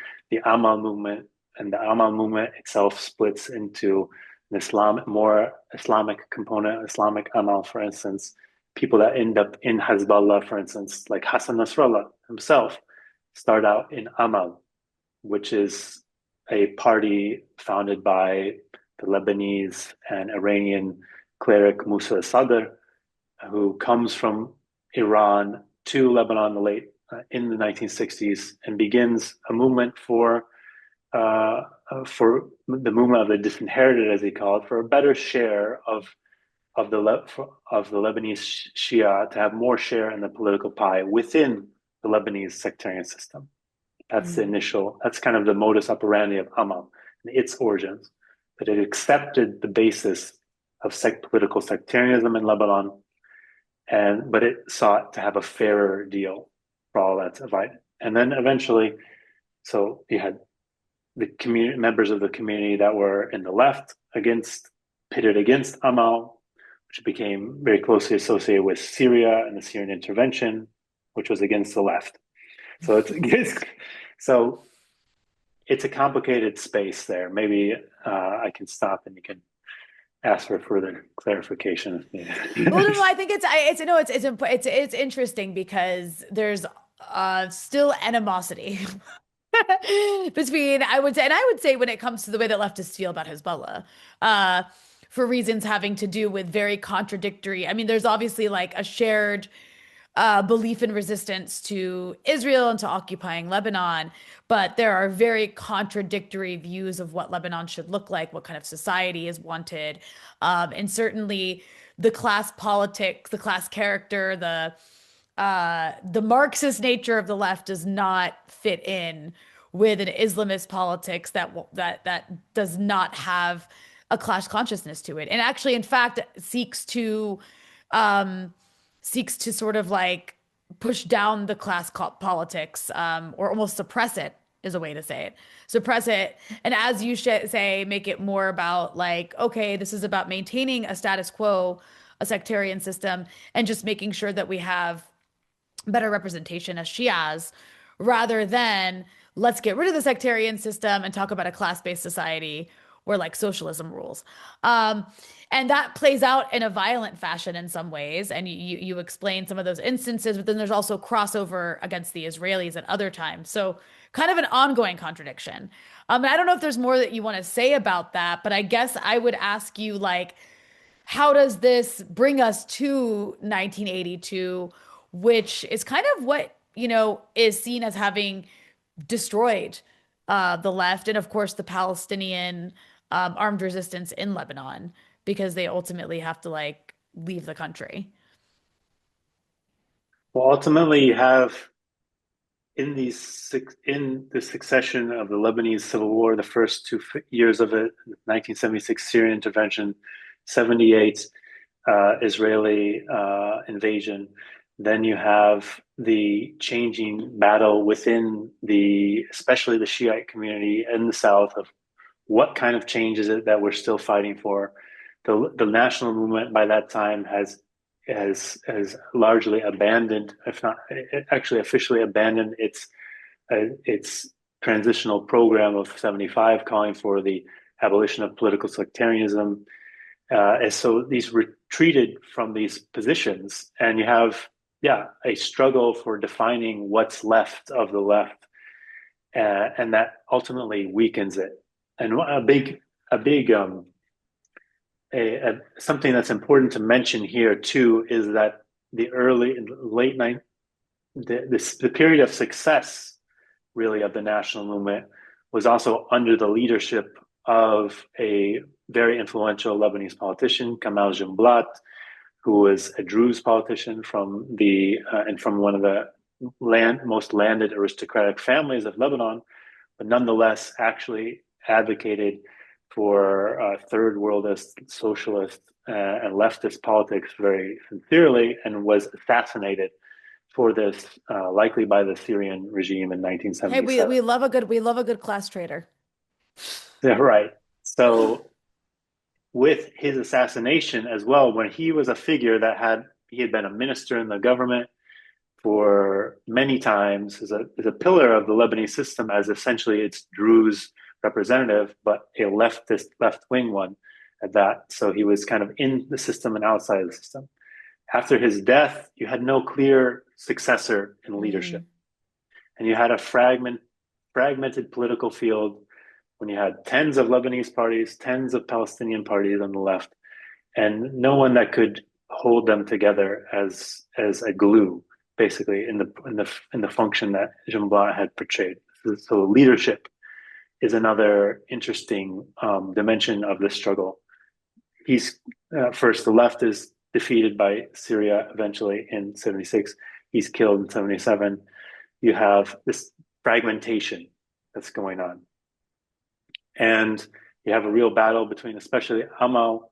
Amal movement, and the Amal movement itself splits into an more Islamic component, Islamic Amal, for instance. People that end up in Hezbollah, for instance, like Hassan Nasrallah himself, start out in Amal, which is a party founded by the Lebanese and Iranian cleric Musa Sadr, who comes from Iran to Lebanon in the 1960s and begins a movement for the movement of the disinherited, as he called it, for a better share of the Lebanese Shia, to have more share in the political pie within the Lebanese sectarian system. That's that's kind of the modus operandi of Amal and its origins, that it accepted the basis of political sectarianism in Lebanon, but it sought to have a fairer deal for all that's divided. And then eventually, so you had the members of the community that were in the left pitted against Amal, which became very closely associated with Syria and the Syrian intervention, which was against the left. So it's a complicated space there. Maybe I can stop and you can ask for further clarification. Well, no, I think it's interesting because there's still animosity between, I would say when it comes to the way that leftists feel about Hezbollah, for reasons having to do with very contradictory. I mean, there's obviously like a shared belief in resistance to Israel and to occupying Lebanon, but there are very contradictory views of what Lebanon should look like, what kind of society is wanted, and certainly the class politics, the class character, the Marxist nature of the left does not fit in with an Islamist politics that does not have a class consciousness to it, and actually, in fact, seeks to sort of like push down the class politics, or almost suppress it is a way to say it. Suppress it. And as you say, make it more about like, okay, this is about maintaining a status quo, a sectarian system, and just making sure that we have better representation as Shias, rather than let's get rid of the sectarian system and talk about a class-based society where like socialism rules. And that plays out in a violent fashion in some ways. And you explain some of those instances, but then there's also crossover against the Israelis at other times. So kind of an ongoing contradiction. And I don't know if there's more that you want to say about that, but I guess I would ask you, like, how does this bring us to 1982, which is kind of what, is seen as having destroyed the left and, of course, the Palestinian armed resistance in Lebanon, because they ultimately have to like leave the country. Well, ultimately, you have in the succession of the Lebanese Civil War, the first 2 years of it, 1976 Syrian intervention, 78 Israeli invasion. Then you have the changing battle within especially the Shiite community in the South of what kind of change is it that we're still fighting for. The national movement by that time has largely abandoned, if not actually officially abandoned, its transitional program of 75, calling for the abolition of political sectarianism. And so these retreated from these positions, and you have, a struggle for defining what's left of the left, and that ultimately weakens it. And something that's important to mention here too is that the the period of success, really, of the national movement was also under the leadership of a very influential Lebanese politician, Kamal Jumblat, who was a Druze politician from one of the most landed aristocratic families of Lebanon, but nonetheless actually advocated for third worldist, socialist, and leftist politics very sincerely, and was assassinated for this, likely by the Syrian regime in Hey, 1977. we love a good class traitor. Yeah, right. So with his assassination as well, when he was a figure that he had been a minister in the government for many times, as a pillar of the Lebanese system, as essentially its Druze representative, but a leftist, left-wing one at that. So he was kind of in the system and outside the system. After his death, you had no clear successor in leadership. And you had a fragmented political field when you had tens of Lebanese parties, tens of Palestinian parties on the left, and no one that could hold them together as a glue, basically, in the function that Jumblat had portrayed. So leadership is another interesting dimension of this struggle. He's first, the left is defeated by Syria eventually in 76. He's killed in 77. You have this fragmentation that's going on. And you have a real battle between especially Amal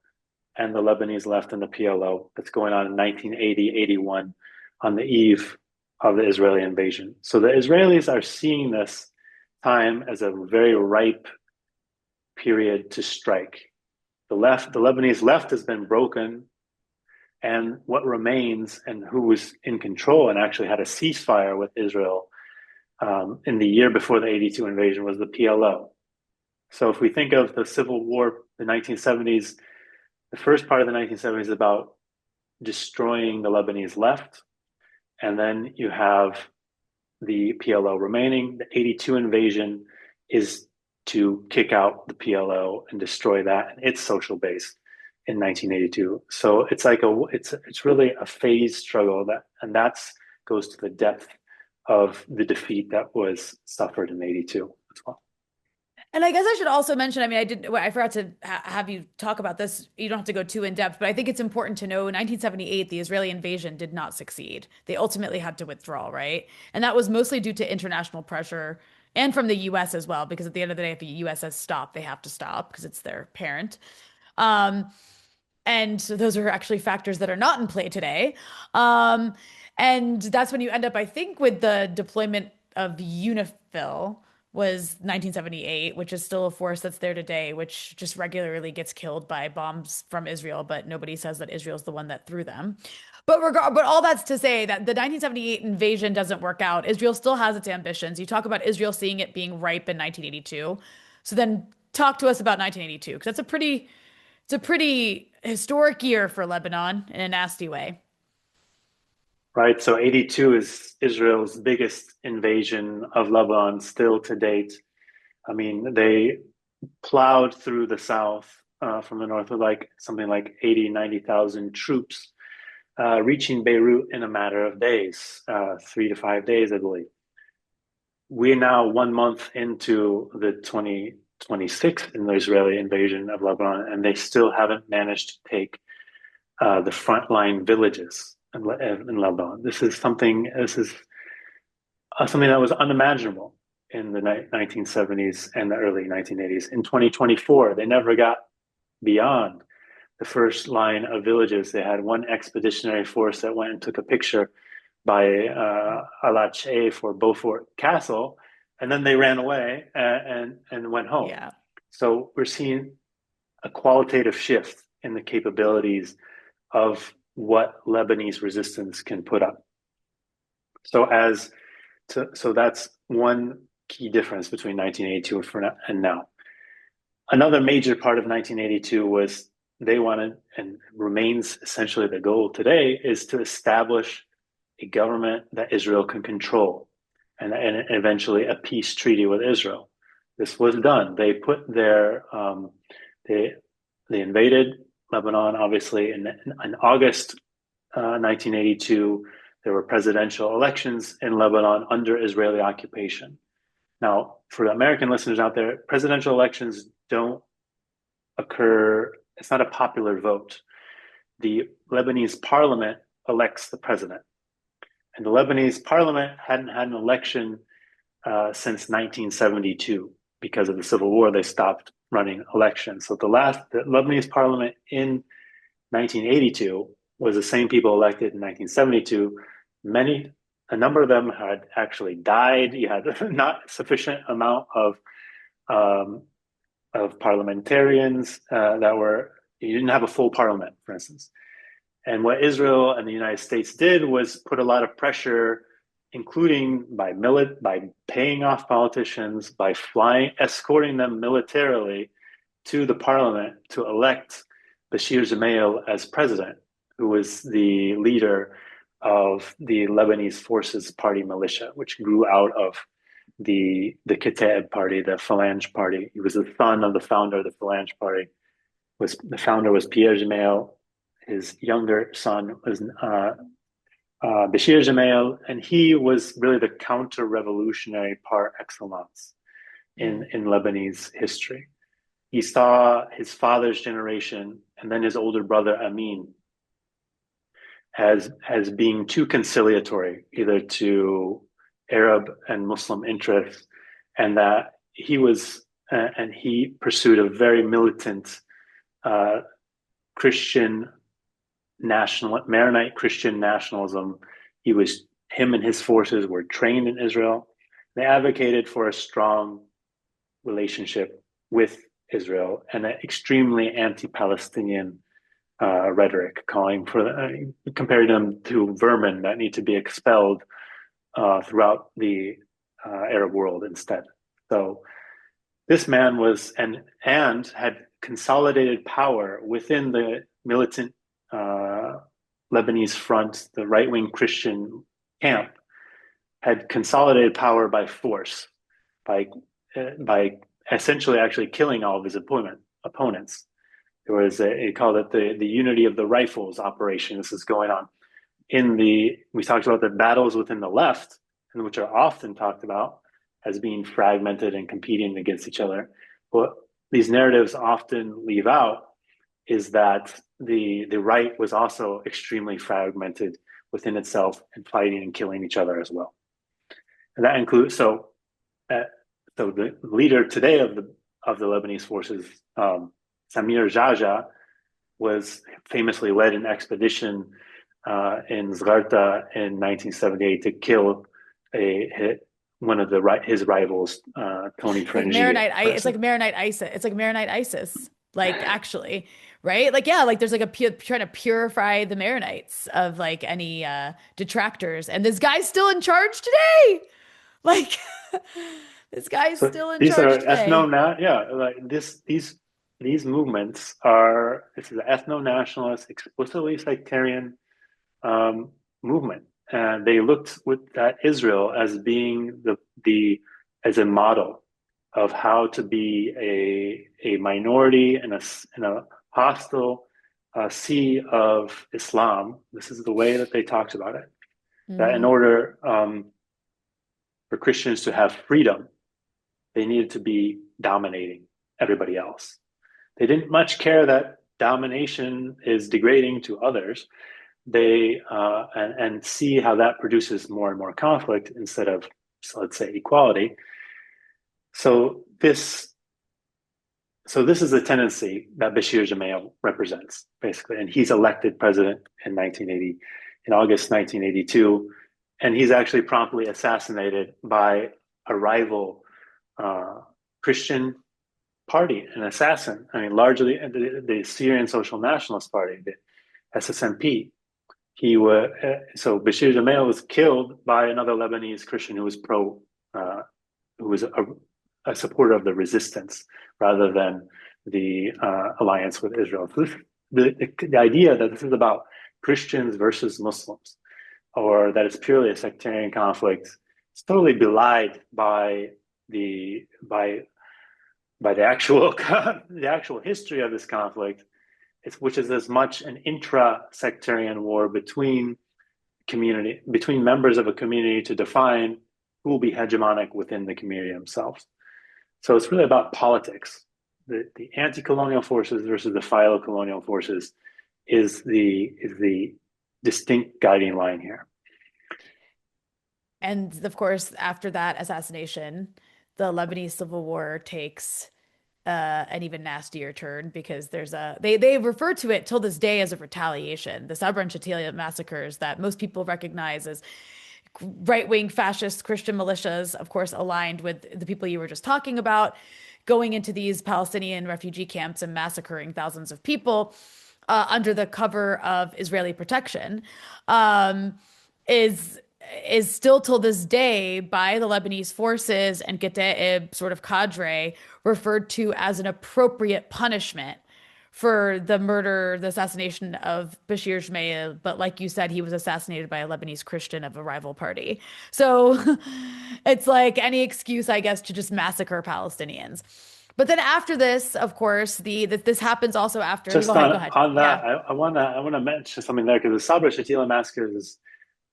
and the Lebanese left and the PLO that's going on in 1980, 81 on the eve of the Israeli invasion. So the Israelis are seeing this time as a very ripe period to strike. The Lebanese left has been broken, and what remains and who was in control and actually had a ceasefire with Israel in the year before the 82 invasion was the PLO. So if we think of the Civil War, the 1970s, the first part of the 1970s is about destroying the Lebanese left. And then you have the PLO remaining. The 82 invasion is to kick out the PLO and destroy that and its social base in 1982. So it's like it's really a phased struggle that goes to the depth of the defeat that was suffered in 82 as well. And I guess I should also mention, I mean, I forgot to have you talk about this. You don't have to go too in depth, but I think it's important to know in 1978, the Israeli invasion did not succeed. They ultimately had to withdraw, right? And that was mostly due to international pressure and from the US as well, because at the end of the day, if the US says stop, they have to stop because it's their parent. Um, and so those are actually factors that are not in play today. And that's when you end up, I think, with the deployment of UNIFIL was 1978, which is still a force that's there today, which just regularly gets killed by bombs from Israel, but nobody says that Israel's the one that threw them. But all that's to say that the 1978 invasion doesn't work out. Israel still has its ambitions. You talk about Israel seeing it being ripe in 1982. So then talk to us about 1982, because it's a pretty historic year for Lebanon in a nasty way. Right. So 82 is Israel's biggest invasion of Lebanon still to date. I mean, they plowed through the south from the north with something like 80, 90,000 troops, reaching Beirut in a matter of days, 3 to 5 days, I believe. We're now 1 month into the 2026 Israeli invasion of Lebanon, and they still haven't managed to take the frontline villages in Lebanon. This is something that was unimaginable in the 1970s and the early 1980s. In 2024, they never got beyond the first line of villages. They had one expeditionary force that went and took a picture by Al-Ache for Beaufort Castle, and then they ran away and went home. Yeah. So we're seeing a qualitative shift in the capabilities of what Lebanese resistance can put up. So that's one key difference between 1982 and now. Another major part of 1982 was they wanted, and remains essentially the goal today, is to establish a government that Israel can control, and eventually a peace treaty with Israel. This was done. They put their they invaded Lebanon, obviously, in August 1982. There were presidential elections in Lebanon under Israeli occupation. Now, for the American listeners out there, presidential elections don't occur, it's not a popular vote. The Lebanese parliament elects the president. And the Lebanese parliament hadn't had an election since 1972 because of the civil war. They stopped running elections. So the Lebanese parliament in 1982 was the same people elected in 1972. A number of them had actually died. You had not sufficient amount of parliamentarians you didn't have a full parliament, for instance. And what Israel and the United States did was put a lot of pressure, including by paying off politicians, by escorting them militarily to the parliament to elect Bashir Gemayel as president, who was the leader of the Lebanese Forces Party militia, which grew out of the Kataeb party, the Phalange party. He was the son of the founder of the Phalange party. The founder was Pierre Gemayel. His younger son was Bashir Gemayel, and he was really the counter-revolutionary par excellence in Lebanese history. He saw his father's generation and then his older brother Amin as being too conciliatory, either to Arab and Muslim interests, and that he pursued a very militant Christian Maronite Christian nationalism. Him and his forces were trained in Israel. They advocated for a strong relationship with Israel and an extremely anti-Palestinian rhetoric, comparing them to vermin that need to be expelled throughout the Arab world instead. So this man was and had consolidated power within the militant Lebanese front, the right-wing Christian camp, had consolidated power by force, by essentially actually killing all of his opponents. There was he called it the unity of the rifles operation. This is going on we talked about the battles within the left, and which are often talked about as being fragmented and competing against each other. What these narratives often leave out is that the right was also extremely fragmented within itself and fighting and killing each other as well. And that includes so the leader today of the Lebanese forces, Samir Jaja, was famously led an expedition in Zgharta in 1978 to kill one of his rivals, Tony Frangieh. It's like Maronite ISIS. It's like Maronite ISIS. Like actually, right? Like yeah, like there's like trying to purify the Maronites of like any detractors, and this guy's still in charge today. Like this guy's still in charge today. These movements are this is an ethno-nationalist, explicitly sectarian movement, and they looked at Israel as being as a model of how to be a minority in a hostile sea of Islam. This is the way that they talked about it. That in order for Christians to have freedom, they needed to be dominating everybody else. They didn't much care that domination is degrading to others. They and see how that produces more and more conflict instead of, let's say, equality. So this So this is the tendency that Bashir Gemayel represents, basically, and he's elected president in August 1982, and he's actually promptly assassinated by a rival Christian party, an assassin. I mean, largely the Syrian Social Nationalist Party, the SSNP. So Bashir Gemayel was killed by another Lebanese Christian who was who was a supporter of the resistance rather than the alliance with Israel. So the idea that this is about Christians versus Muslims, or that it's purely a sectarian conflict, is totally belied by the actual the actual history of this conflict, which is as much an intra-sectarian war between members of a community to define who will be hegemonic within the community themselves. So it's really about politics. The anti-colonial forces versus the philo-colonial forces is the distinct guiding line here. And of course, after that assassination, the Lebanese civil war takes an even nastier turn because they refer to it till this day as a retaliation. The Sabra and Shatila massacres that most people recognize as right-wing fascist Christian militias, of course, aligned with the people you were just talking about, going into these Palestinian refugee camps and massacring thousands of people under the cover of Israeli protection, is still till this day by the Lebanese forces and Kataib sort of cadre referred to as an appropriate punishment for the assassination of Bashir Gemayel. But like you said, he was assassinated by a Lebanese Christian of a rival party. So it's like any excuse, I guess, to just massacre Palestinians. But then after this, of course, this happens also after. Just Go ahead, go ahead. on that, Yeah. I wanna mention something there because the Sabra Shatila massacre is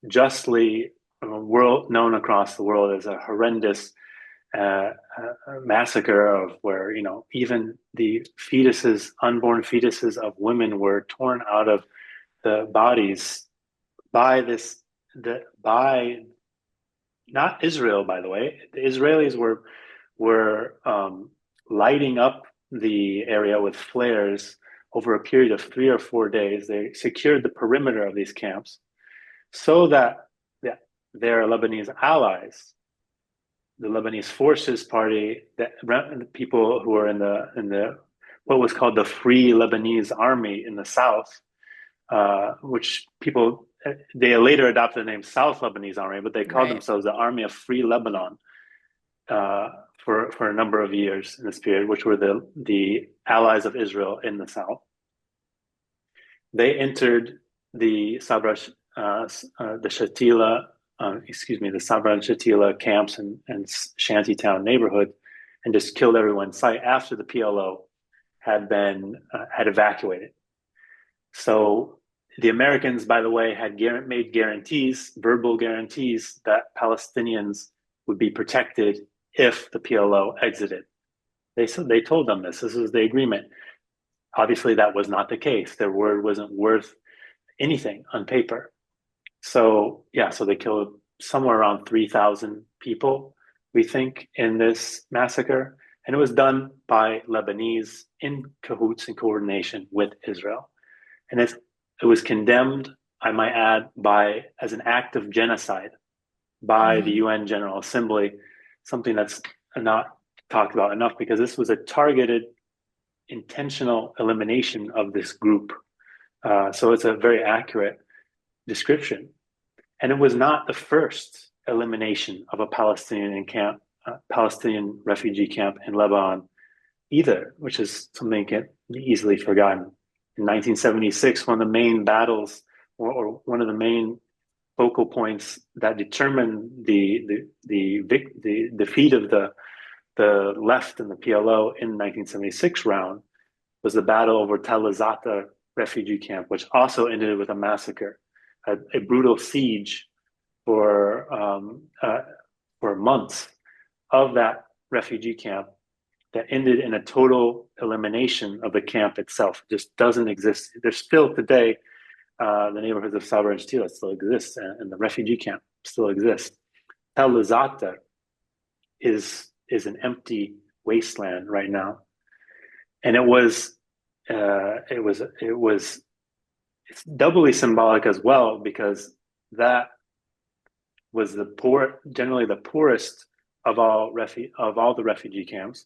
justly world known across the world as a horrendous massacre of where even the unborn fetuses of women were torn out of the bodies by by not Israel, by the way. The Israelis were lighting up the area with flares over a period of 3 or 4 days. They secured the perimeter of these camps so that their Lebanese allies, the Lebanese Forces Party, the people who are in the what was called the Free Lebanese Army in the south, which people they later adopted the name South Lebanese Army, but they called Right. themselves the Army of Free Lebanon for a number of years in this period, which were the allies of Israel in the south. They entered the Sabra, the Shatila, the Sabra and Shatila camps and shantytown neighborhood, and just killed everyone in sight after the PLO had evacuated. So the Americans, by the way, had made verbal guarantees, that Palestinians would be protected if the PLO exited. They told them this. This was the agreement. Obviously, that was not the case. Their word wasn't worth anything on paper. So they killed somewhere around 3,000 people, we think, in this massacre. And it was done by Lebanese in cahoots and coordination with Israel. And it was condemned, I might add, as an act of genocide by the UN General Assembly, something that's not talked about enough because this was a targeted, intentional elimination of this group. So it's a very accurate description. And it was not the first elimination of a Palestinian refugee camp in Lebanon either, which is something that can be easily forgotten. In 1976, one of the main battles or one of the main focal points that determined the defeat of the left and the PLO in the 1976 round was the battle over Tel Azata refugee camp, which also ended with a massacre, a brutal siege for months of that refugee camp that ended in a total elimination of the camp itself. It just doesn't exist. There's still today, the neighborhoods of Sabra and Shatila still exist, and the refugee camp still exists. Tel Azata is an empty wasteland right now. And it's doubly symbolic as well because that was generally the poorest of all the refugee camps,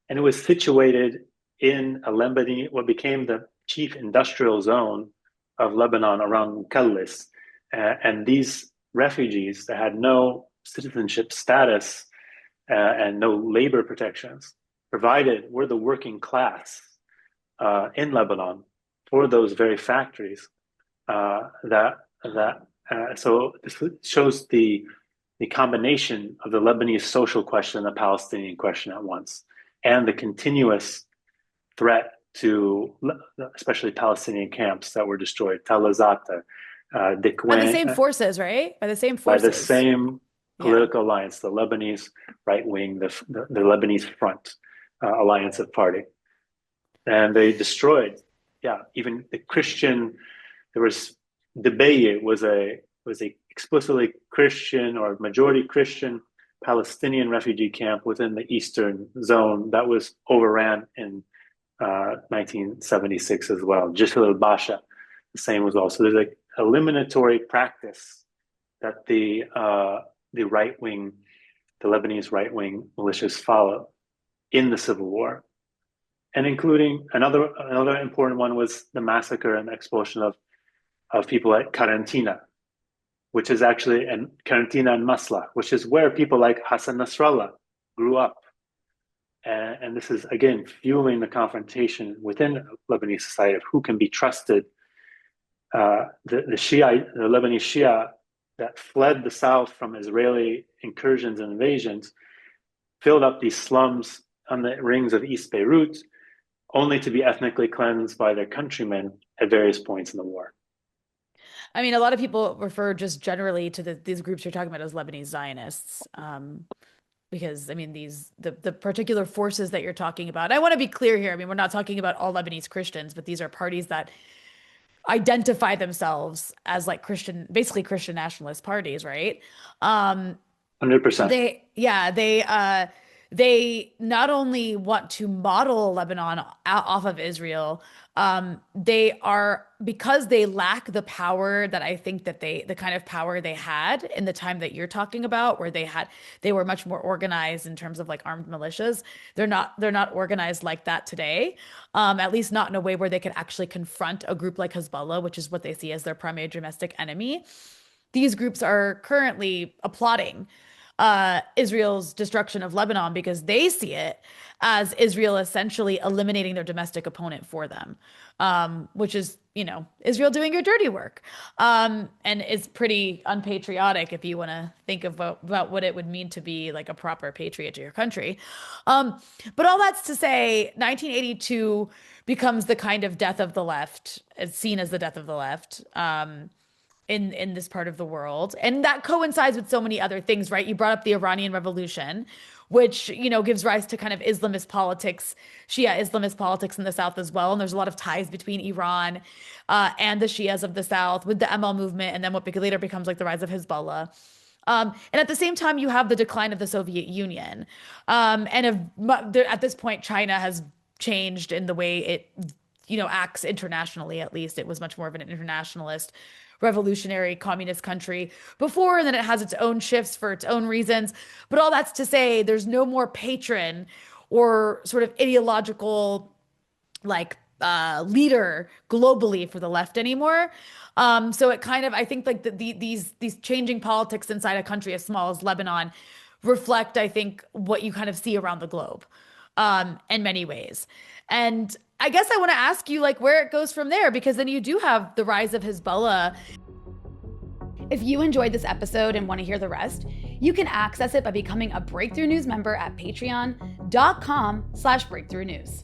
and it was situated in a Lebanese, what became the chief industrial zone of Lebanon around Kallis. And these refugees that had no citizenship status and no labor protections were the working class in Lebanon for those very factories. So this shows the combination of the Lebanese social question and the Palestinian question at once, and the continuous threat to especially Palestinian camps that were destroyed, Tal Azata, By the Dikwane, same forces, right? By the same by the forces. same Yeah. political alliance, the Lebanese right wing, the Lebanese Front Alliance of Party. And they destroyed, even the Christian. There was Debeye was a explicitly Christian or majority Christian Palestinian refugee camp within the eastern zone that was overran in 1976 as well. Jisr al-Basha, the same was also. There's like eliminatory practice that the right wing, the Lebanese right wing militias follow in the civil war, and including another important one was the massacre and expulsion of people at Karantina, which is actually Karantina and Masla, which is where people like Hassan Nasrallah grew up. And this is, again, fueling the confrontation within Lebanese society of who can be trusted. The Lebanese Shia that fled the south from Israeli incursions and invasions filled up these slums on the rings of East Beirut, only to be ethnically cleansed by their countrymen at various points in the war. I mean, a lot of people refer just generally to these groups you're talking about as Lebanese Zionists, because I mean the particular forces that you're talking about. I want to be clear here. I mean, we're not talking about all Lebanese Christians, but these are parties that identify themselves as like Christian, basically Christian nationalist parties, right? 100%. They not only want to model Lebanon off of Israel, they are, because they lack the power that I think that the kind of power they had in the time that you're talking about, where they were much more organized in terms of like armed militias. They're not organized like that today. At least not in a way where they could actually confront a group like Hezbollah, which is what they see as their primary domestic enemy. These groups are currently applauding Israel's destruction of Lebanon because they see it as Israel essentially eliminating their domestic opponent for them, which is, Israel doing your dirty work. And it's pretty unpatriotic if you want to think about what it would mean to be like a proper patriot to your country. But all that's to say, 1982 becomes the kind of death of the left. It's seen as the death of the left. In this part of the world. And that coincides with so many other things, right? You brought up the Iranian Revolution, which, gives rise to kind of Islamist politics, Shia Islamist politics in the South as well. And there's a lot of ties between Iran and the Shias of the South with the ML movement, and then what later becomes like the rise of Hezbollah. And at the same time, you have the decline of the Soviet Union. At this point, China has changed in the way it, acts internationally. At least it was much more of an internationalist revolutionary communist country before, and then it has its own shifts for its own reasons. But all that's to say, there's no more patron or sort of ideological like leader globally for the left anymore. So it kind of, I think, like these changing politics inside a country as small as Lebanon reflect, I think, what you kind of see around the globe in many ways. And I guess I want to ask you like where it goes from there, because then you do have the rise of Hezbollah. If you enjoyed this episode and want to hear the rest, you can access it by becoming a Breakthrough News member at patreon.com/breakthrough news.